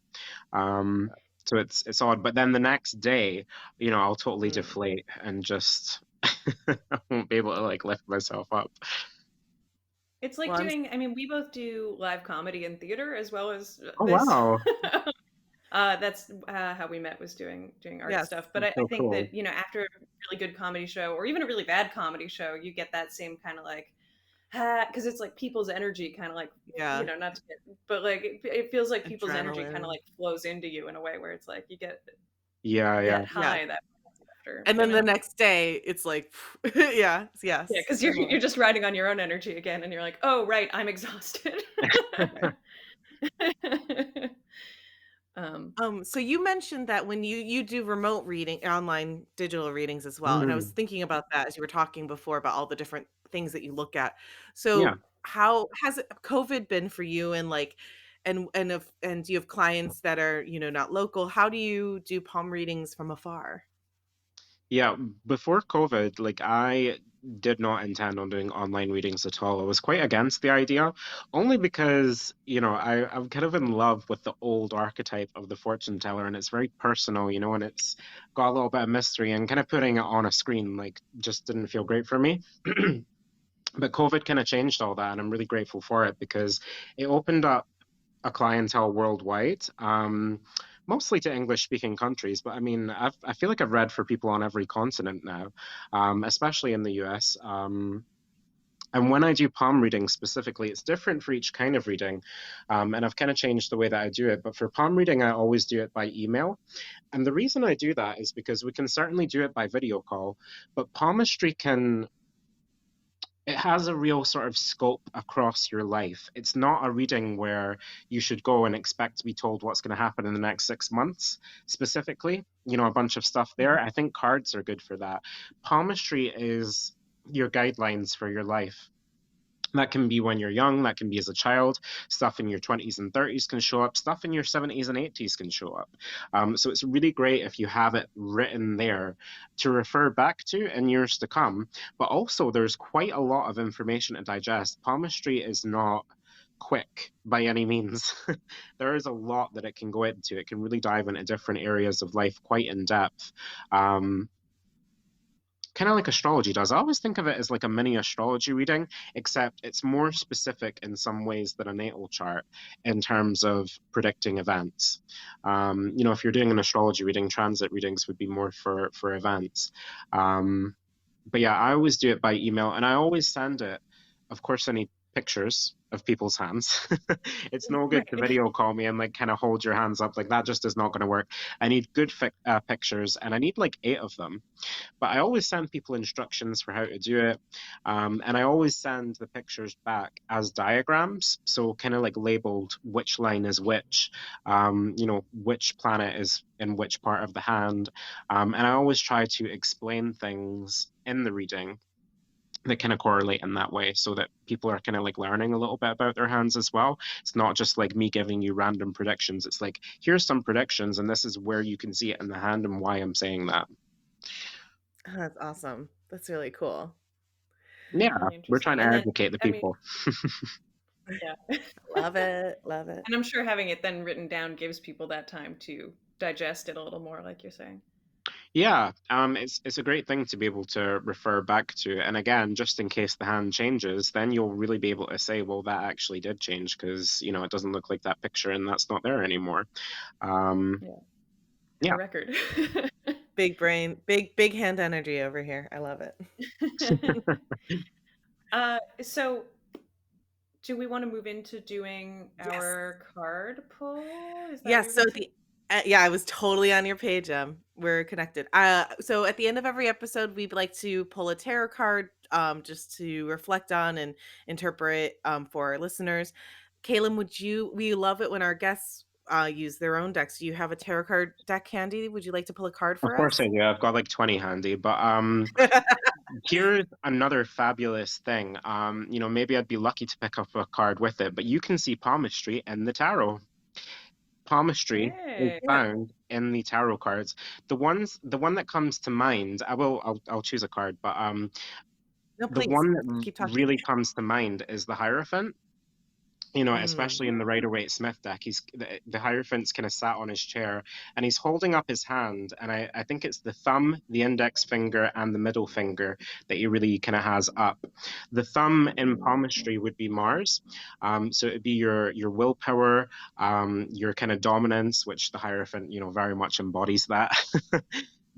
Um, so it's odd. But then the next day, I'll totally Mm. deflate and just I won't be able to like lift myself up. It's like Well, doing, I mean, we both do live comedy and theater as well as Oh this. wow, That's how we met, was doing art yes. stuff. But that's I so think cool. that, after a really good comedy show or even a really bad comedy show, you get that same kind of like, because it's like people's energy kind of like, Yeah. not to get, but like it feels like people's energy kind of Adrenaline. like flows into you in a way where it's like you Yeah, yeah. get Yeah. high that after, And then the next day it's like, yeah, Yeah, yes. because you're just riding on your own energy again, and you're like, oh right, I'm exhausted. Right. um, So you mentioned that when you do remote reading, online digital readings as well, and I was Mm, thinking about that as you were talking before about all the different things that you look at. yeah. So how has COVID been for you, and like, and do you have clients that are, not local? How do you do palm readings from afar? Yeah, before COVID, like I did not intend on doing online readings at all. I was quite against the idea, only because, I'm kind of in love with the old archetype of the fortune teller, and it's very personal, and it's got a little bit of mystery, and kind of putting it on a screen, like, just didn't feel great for me. But COVID kind of changed all that, and I'm really grateful for it because it opened up a clientele worldwide, mostly to English-speaking countries. But I mean, I feel like I've read for people on every continent now, especially in the US. And when I do palm reading specifically, it's different for each kind of reading. And I've kind of changed the way that I do it. But for palm reading, I always do it by email. And the reason I do that is because we can certainly do it by video call, but palmistry it has a real sort of scope across your life. It's not a reading where you should go and expect to be told what's going to happen in the next 6 months specifically, a bunch of stuff there. I think cards are good for that. Palmistry is your guidelines for your life. That can be when you're young, that can be as a child. Stuff in your 20s and 30s can show up. Stuff in your 70s and 80s can show up. So it's really great if you have it written there to refer back to in years to come. But also, there's quite a lot of information to digest. Palmistry is not quick by any means. There is a lot that it can go into. It can really dive into different areas of life quite in depth. Kind of like astrology does. I always think of it as like a mini astrology reading, except it's more specific in some ways than a natal chart in terms of predicting events. If you're doing an astrology reading, transit readings would be more for events. But yeah, I always do it by email, and I always send it. Of course, I need pictures of people's hands. It's no good to Right. video call me and like kind of hold your hands up. Like that just is not going to work. I need good pictures, and I need like 8 of them. But I always send people instructions for how to do it. And I always send the pictures back as diagrams. So kind of like labeled which line is which, which planet is in which part of the hand. And I always try to explain things in the reading that kind of correlate in that way so that people are kind of like learning a little bit about their hands as well. It's not just like me giving you random predictions. It's like, here's some predictions, and this is where you can see it in the hand and why I'm saying that. Oh, that's awesome. That's really cool. Yeah, Really we're interesting. trying to And then, educate the I mean, people. yeah. Love it. Love it. And I'm sure having it then written down gives people that time to digest it a little more, like you're saying. Yeah, it's a great thing to be able to refer back to. And again, just in case the hand changes, then you'll really be able to say, well, that actually did change because, it doesn't look like that picture and that's not there anymore. Yeah. Yeah. A record. Big brain, big hand energy over here. I love it. So do we want to move into doing Yes. our card pull? Is that Yeah, what you're so going to say? yeah, I was totally on your page. We're connected. So at the end of every episode, we'd like to pull a tarot card, just to reflect on and interpret, for our listeners. Kalem, we love it when our guests use their own decks. Do you have a tarot card deck handy? Would you like to pull a card Of for course us? I do. I've got like 20 handy, but here's another fabulous thing. Maybe I'd be lucky to pick up a card with it, but you can see palmistry in the tarot. Palmistry is Hey. Yeah. found in the tarot cards. The one that comes to mind, I'll choose a card, but No, the please one that keep talking. really comes to mind is the Hierophant. Especially in the Rider-Waite Smith deck, the Hierophant's kind of sat on his chair and he's holding up his hand, and I think it's the thumb, the index finger, and the middle finger that he really kind of has up. The thumb in palmistry would be Mars, so it'd be your willpower, your kind of dominance, which the Hierophant, very much embodies that.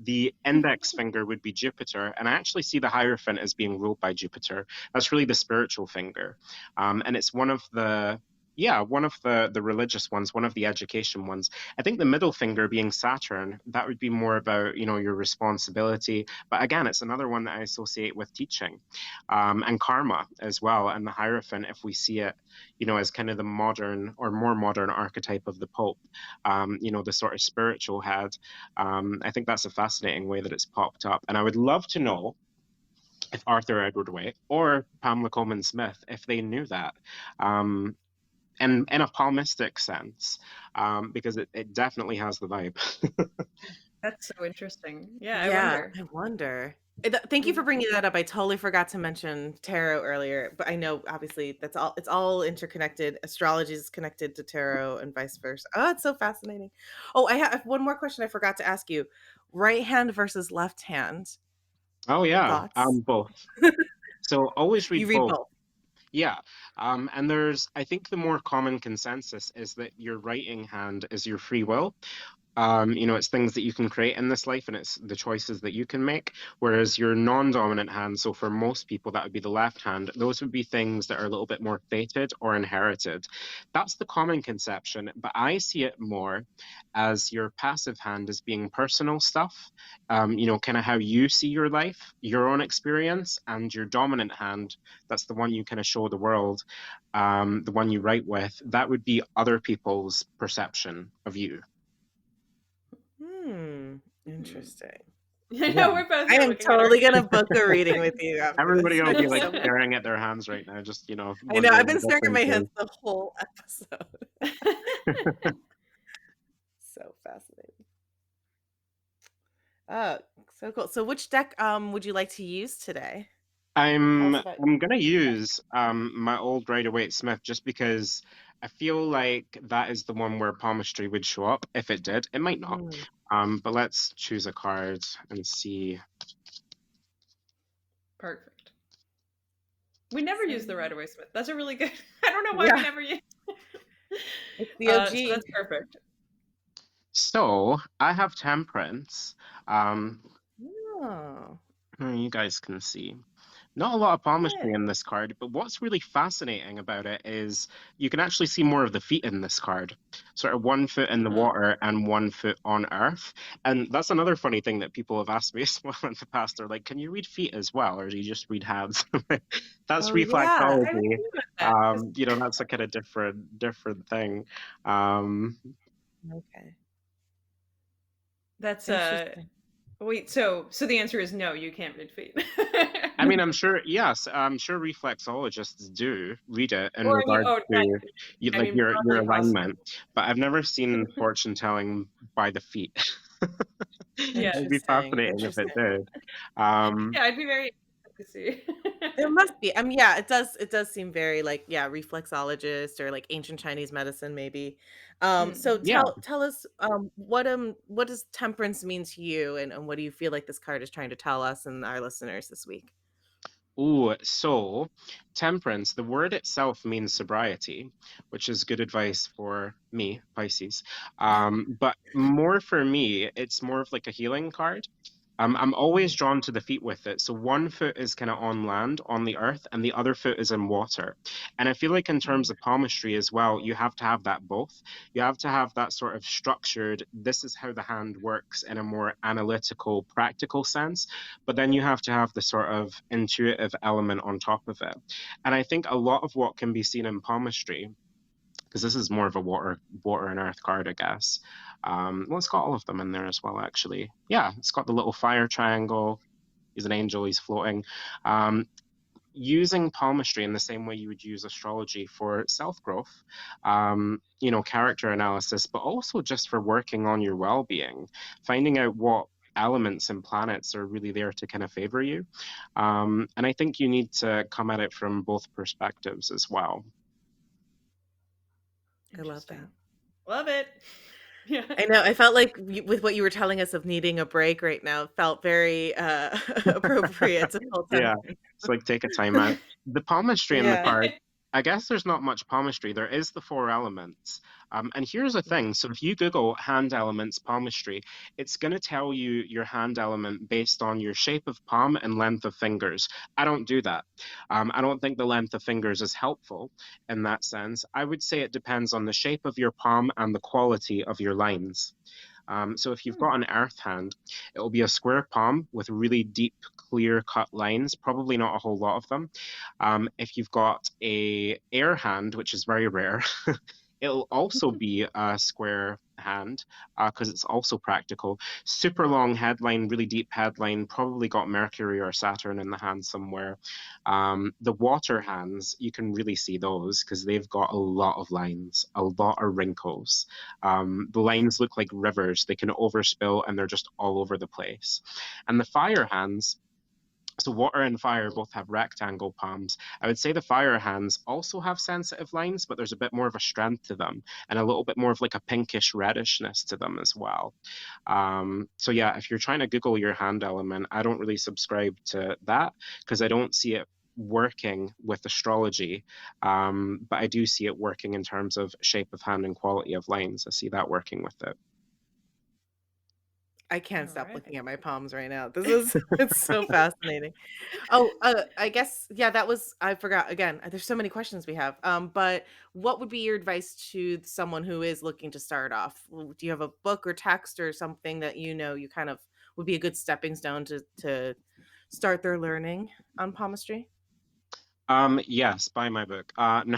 The index finger would be Jupiter, and I actually see the Hierophant as being ruled by Jupiter. That's really the spiritual finger, and it's one of the religious ones, one of the education ones. I think the middle finger being Saturn, that would be more about your responsibility. But again, it's another one that I associate with teaching, and karma as well. And the Hierophant, if we see it, as kind of the modern or more modern archetype of the Pope, the sort of spiritual head. I think that's a fascinating way that it's popped up. And I would love to know if Arthur Edward Waite or Pamela Coleman Smith, if they knew that. And in a palmistic sense, because it definitely has the vibe. That's so interesting. Yeah, I Yeah, wonder. I wonder. Thank you for bringing that up. I totally forgot to mention tarot earlier, but I know obviously it's all interconnected. Astrology is connected to tarot and vice versa. Oh, it's so fascinating. Oh, I have one more question I forgot to ask you. Right hand versus left hand. Oh yeah, Thoughts? both. So always You read read both. both. Yeah. And I think the more common consensus is that your writing hand is your free will. It's things that you can create in this life and it's the choices that you can make. Whereas your non-dominant hand, so for most people, that would be the left hand, those would be things that are a little bit more fated or inherited. That's the common conception, but I see it more as your passive hand as being personal stuff, kind of how you see your life, your own experience, and your dominant hand, that's the one you kind of show the world, the one you write with, that would be other people's perception of you. Interesting. I Yeah. know we're both I here am looking at our totally gonna book a reading with you after Everybody this. will be like So staring at their hands right now, just I know I've wondering been the staring at my hands differences. the whole episode. So fascinating. So cool. So which deck would you like to use today? Tell I'm us about I'm gonna use my old Rider-Waite-Smith just because I feel like that is the one where palmistry would show up. If it did, it might not. Mm. But let's choose a card and see. Perfect. We never use the Rider-Waite-Smith. That's a really good. I don't know why we Yeah, never use. it's the OG. So that's perfect. So I have Temperance. Um, Oh, you guys can see. Not a lot of palmistry yeah. in this card, but what's really fascinating about it is you can actually see more of the feet in this card. Sort of 1 foot in the water and 1 foot on earth. And that's another funny thing that people have asked me as well in the past. They're like, can you read feet as well, or do you just read hands? That's Oh yeah. I didn't reflexology. think about that. That's a kind of different thing. Um, Okay. That's Interesting. wait, so the answer is no, you can't read feet. I mean, I'm sure reflexologists do read it in Or I mean, regards oh, to I like mean your broadly possible. alignment, but I've never seen fortune telling by the feet. Yeah. It'd be Interesting. fascinating if it Interesting. did. Um, Yeah, I'd be very interested to see. There must be. I mean, yeah, it does. It does seem very like, yeah, reflexologist or like ancient Chinese medicine, maybe. So yeah. tell us what does temperance mean to you, and what do you feel like this card is trying to tell us and our listeners this week? Ooh, so temperance, the word itself means sobriety, which is good advice for me, Pisces. But more for me, it's more of like a healing card. I'm always drawn to the feet with it. So 1 foot is kind of on land, on the earth, and the other foot is in water. And I feel like in terms of palmistry as well, you have to have that both. You have to have that sort of structured, this is how the hand works in a more analytical, practical sense. But then you have to have the sort of intuitive element on top of it. And I think a lot of what can be seen in palmistry, because this is more of a water and earth card, I guess. Well, it's got all of them in there as well, actually. Yeah, it's got the little fire triangle. He's an angel, he's floating. Um, Using palmistry in the same way you would use astrology for self-growth, character analysis, but also just for working on your well-being, finding out what elements and planets are really there to kind of favor you. And I think you need to come at it from both perspectives as well. I love that. Love it. Yeah. I know. I felt like with what you were telling us of needing a break right now, felt very appropriate to full Yeah, temperance. it's like take a time out. The palmistry in the Yeah. card, I guess there's not much palmistry. There is the 4 elements. And here's the thing. So if you Google hand elements palmistry, it's going to tell you your hand element based on your shape of palm and length of fingers. I don't do that. I don't think the length of fingers is helpful in that sense. I would say it depends on the shape of your palm and the quality of your lines. So if you've got an earth hand, it will be a square palm with really deep, clear cut lines, probably not a whole lot of them. If you've got a air hand, which is very rare, it'll also be a square hand because it's also practical. Super long headline, really deep headline, probably got Mercury or Saturn in the hand somewhere. The water hands, you can really see those because they've got a lot of lines, a lot of wrinkles. The lines look like rivers, they can overspill and they're just all over the place. And the fire hands, So water and fire both have rectangle palms. I would say the fire hands also have sensitive lines, but there's a bit more of a strength to them and a little bit more of like a pinkish reddishness to them as well. So yeah, if you're trying to Google your hand element, I don't really subscribe to that because I don't see it working with astrology. But I do see it working in terms of shape of hand and quality of lines. I see that working with it. I can't All stop right. looking at my palms right now. This is it's so fascinating. Oh, I guess yeah, that was I forgot again. There's so many questions we have. But what would be your advice to someone who is looking to start off? Do you have a book or text or something that you kind of would be a good stepping stone to start their learning on palmistry? Yes, buy my book. No,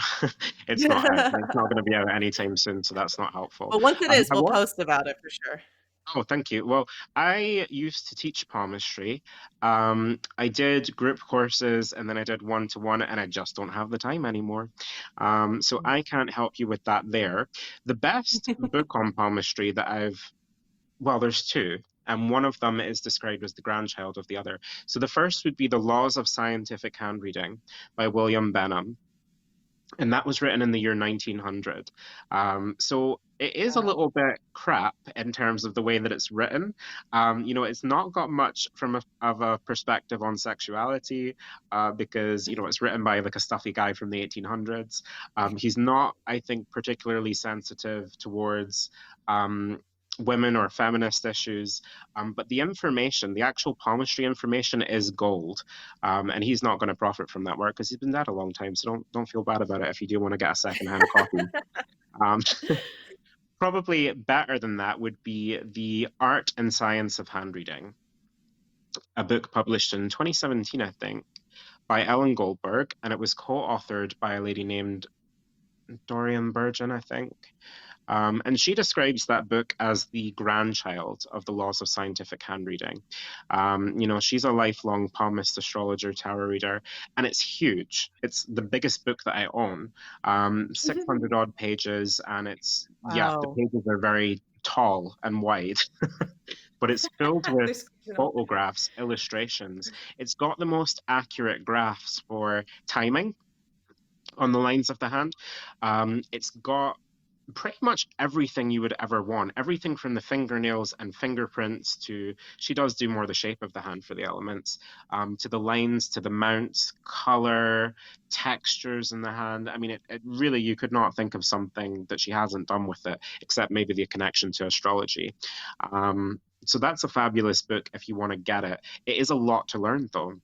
it's not out. It's not going to be out anytime soon, so that's not helpful. But once it is, I we'll was post about it for sure. Oh, thank you. Well, I used to teach palmistry. I did group courses and then I did one-to-one, and I just don't have the time anymore. So I can't help you with that there. The best book on palmistry that well, there's two, and one of them is described as the grandchild of the other. So the first would be The Laws of Scientific Handreading by William Benham, and that was written in the year 1900. So it is a Wow. little bit crap in terms of the way that it's written. It's not got much of a perspective on sexuality because, it's written by like a stuffy guy from the 1800s. He's not, I think, particularly sensitive towards women or feminist issues. But the information, the actual palmistry information is gold. And he's not going to profit from that work because he's been dead a long time. So don't feel bad about it if you do want to get a secondhand copy. Um, Probably better than that would be The Art and Science of Handreading, a book published in 2017, I think, by Ellen Goldberg, and it was co-authored by a lady named Dorian Burgeon, I think. And she describes that book as the grandchild of the laws of scientific handreading. She's a lifelong palmist astrologer, tarot reader, and it's huge. It's the biggest book that I own, 600 odd pages, and the Wow. pages are very tall and wide, but it's filled with There's photographs, illustrations. It's got the most accurate graphs for timing on the lines of the hand. It's got pretty much everything you would ever want, everything from the fingernails and fingerprints to, she does do more the shape of the hand for the elements, to the lines, to the mounts, color, textures in the hand. I mean, it really, you could not think of something that she hasn't done with it, except maybe the connection to astrology. So that's a fabulous book if you want to get it. It is a lot to learn though.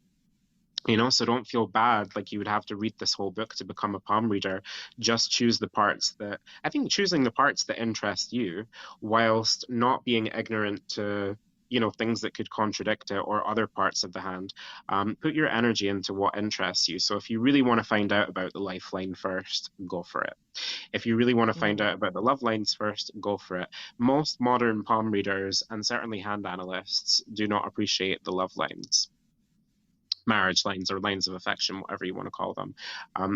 So don't feel bad like you would have to read this whole book to become a palm reader. Just choose the parts that, I think choosing the parts that interest you whilst not being ignorant to, things that could contradict it or other parts of the hand. Put your energy into what interests you. So if you really want to find out about the lifeline first, go for it. If you really want to find out about the love lines first, go for it. Most modern palm readers and certainly hand analysts do not appreciate the love lines, marriage lines, or lines of affection, whatever you want to call them.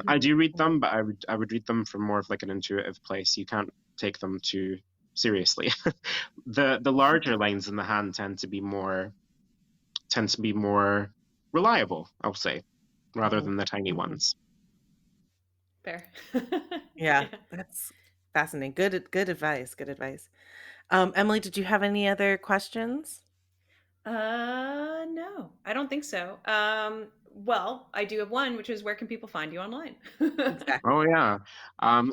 I do read them, but I would read them from more of like an intuitive place. You can't take them too seriously. The larger lines in the hand tend to be more reliable, I'll say, rather than the tiny ones. Fair. Yeah, that's fascinating. Good advice. Good advice. Emily, did you have any other questions? No, I don't think so. Well, I do have one, which is where can people find you online? Exactly. Oh yeah.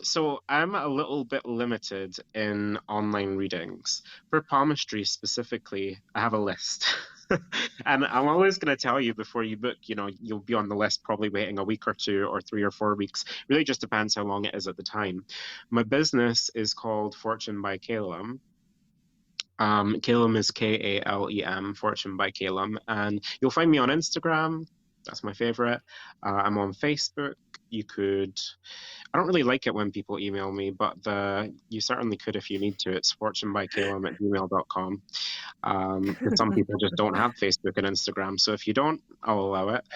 So I'm a little bit limited in online readings. For palmistry specifically, I have a list. And I'm always going to tell you before you book, you'll be on the list probably waiting a week or two or 3 or 4 weeks. Really just depends how long it is at the time. My business is called Fortune by Kalem. Kalem is Kalem, Fortune by Kalem. And you'll find me on Instagram. That's my favorite. I'm on Facebook. I don't really like it when people email me, but you certainly could if you need to. It's fortunebykalem@gmail.com. Because some people just don't have Facebook and Instagram. So if you don't, I'll allow it.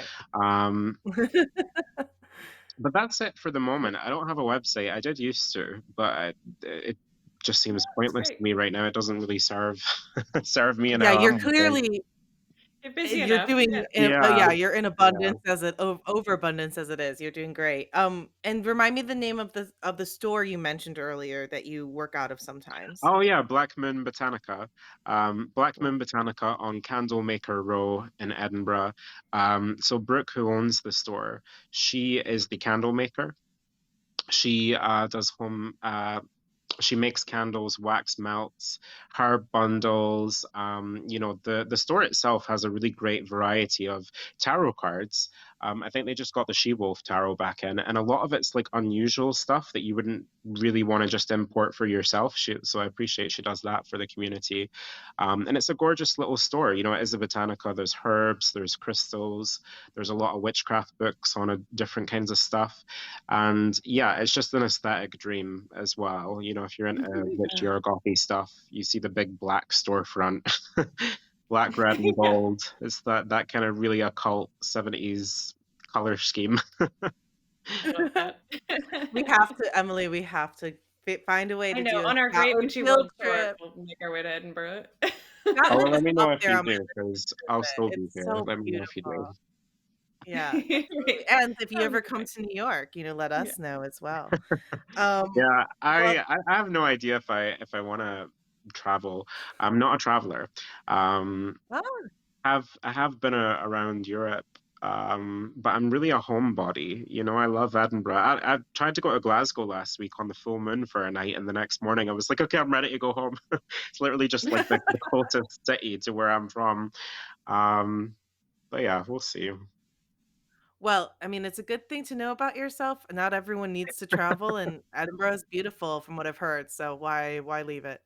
But that's it for the moment. I don't have a website. I did used to, but it just seems That's pointless to great. me right now. It doesn't really serve me and Yeah, how you're I'm working. clearly You're busy You're enough. doing, Yeah. Yeah, yeah, you're in yeah. abundance as it overabundance as it is. You're doing great. And remind me the name of the store you mentioned earlier that you work out of sometimes. Oh yeah, Black Moon Botanica. Black Cool. Moon Botanica on Candlemaker Row in Edinburgh. So Brooke, who owns the store, she is the candle maker. She does home she makes candles, wax melts, herb bundles. The store itself has a really great variety of tarot cards. I think they just got the She-Wolf tarot back in, and a lot of it's like unusual stuff that you wouldn't really want to just import for yourself. So I appreciate she does that for the community. And it's a gorgeous little store. It is a botanica. There's herbs, there's crystals, there's a lot of witchcraft books on different kinds of stuff. And yeah, it's just an aesthetic dream as well. If you're into witchy or gothy stuff, you see the big black storefront, black, red, and Yeah. gold. It's that kind of really occult 70s color scheme. I love that. We have to, Emily, we have to find a way I to know. do a On our Great Scotland Witchy field World Tour, trip. we'll make our way to Edinburgh. Oh, Scotland well, is let me know up if there you on my do, list because to I'll visit. still be It's here. so Let me know if you do. beautiful. Yeah. Right. And if you ever Sounds come great. to New York, let Yeah. us know as well. Um, Yeah, well, I have no idea if I want to travel. I'm not a traveler. Um, oh, I have been around Europe, but I'm really a homebody. I love Edinburgh. I tried to go to Glasgow last week on the full moon for a night, and the next morning I was like, okay, I'm ready to go home. It's literally just like the closest city to where I'm from. Um, but yeah, we'll see. well, I mean, it's a good thing to know about yourself. Not everyone needs to travel, and Edinburgh is beautiful from what I've heard. So why leave it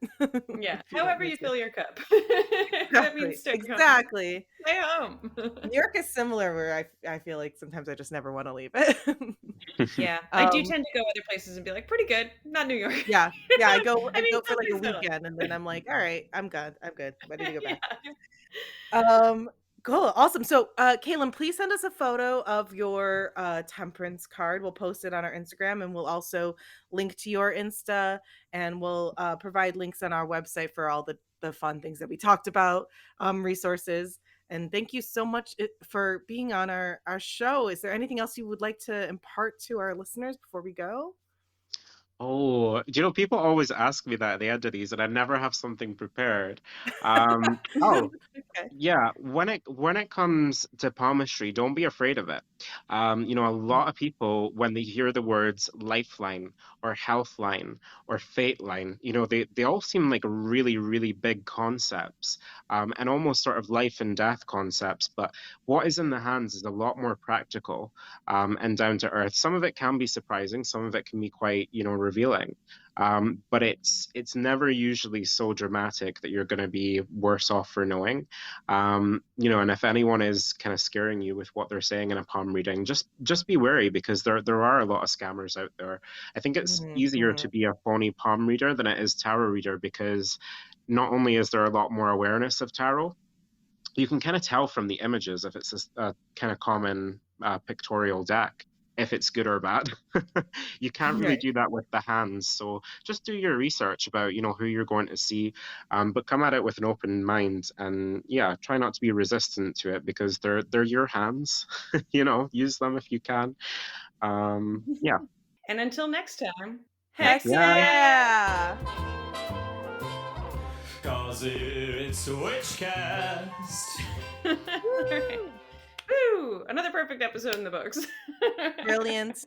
Yeah. if you don't However need you to? fill your cup. If that means Exactly. staying home. Exactly. Stay home. New York is similar where I feel like sometimes I just never want to leave it. Yeah. I do um, tend to go other places and be like, pretty good. Not New York. yeah, yeah. I I mean, go for like a someplace settled. weekend, and then I'm like, all right, I'm good. I'm good. Ready to go back. Yeah. Um, cool, awesome. So, Kalem, please send us a photo of your temperance card. We'll post it on our Instagram, and we'll also link to your Insta, and we'll provide links on our website for all the fun things that we talked about, resources. And thank you so much for being on our show. Is there anything else you would like to impart to our listeners before we go? Oh, people always ask me that at the end of these, and I never have something prepared. Oh, Okay. yeah, when it comes to palmistry, don't be afraid of it. A lot of people, when they hear the words lifeline or healthline or fate line, they all seem like really, really big concepts, and almost sort of life and death concepts. But what is in the hands is a lot more practical, and down to earth. Some of it can be surprising, some of it can be quite, revealing. But it's never usually so dramatic that you're going to be worse off for knowing. And if anyone is kind of scaring you with what they're saying in a palm reading, just be wary, because there are a lot of scammers out there. I think it's easier Mhm. to be a phony palm reader than it is tarot reader, because not only is there a lot more awareness of tarot, you can kind of tell from the images if it's a kind of common pictorial deck, if it's good or bad. You can't really Right. do that with the hands. So just do your research about, who you're going to see, but come at it with an open mind, and yeah, try not to be resistant to it, because they're your hands. Use them if you can. Yeah. And until next time, Heck hex Yeah. yeah! yeah. 'Cause it's Witchcast. All right. Woo! Another perfect episode in the books. Brilliant.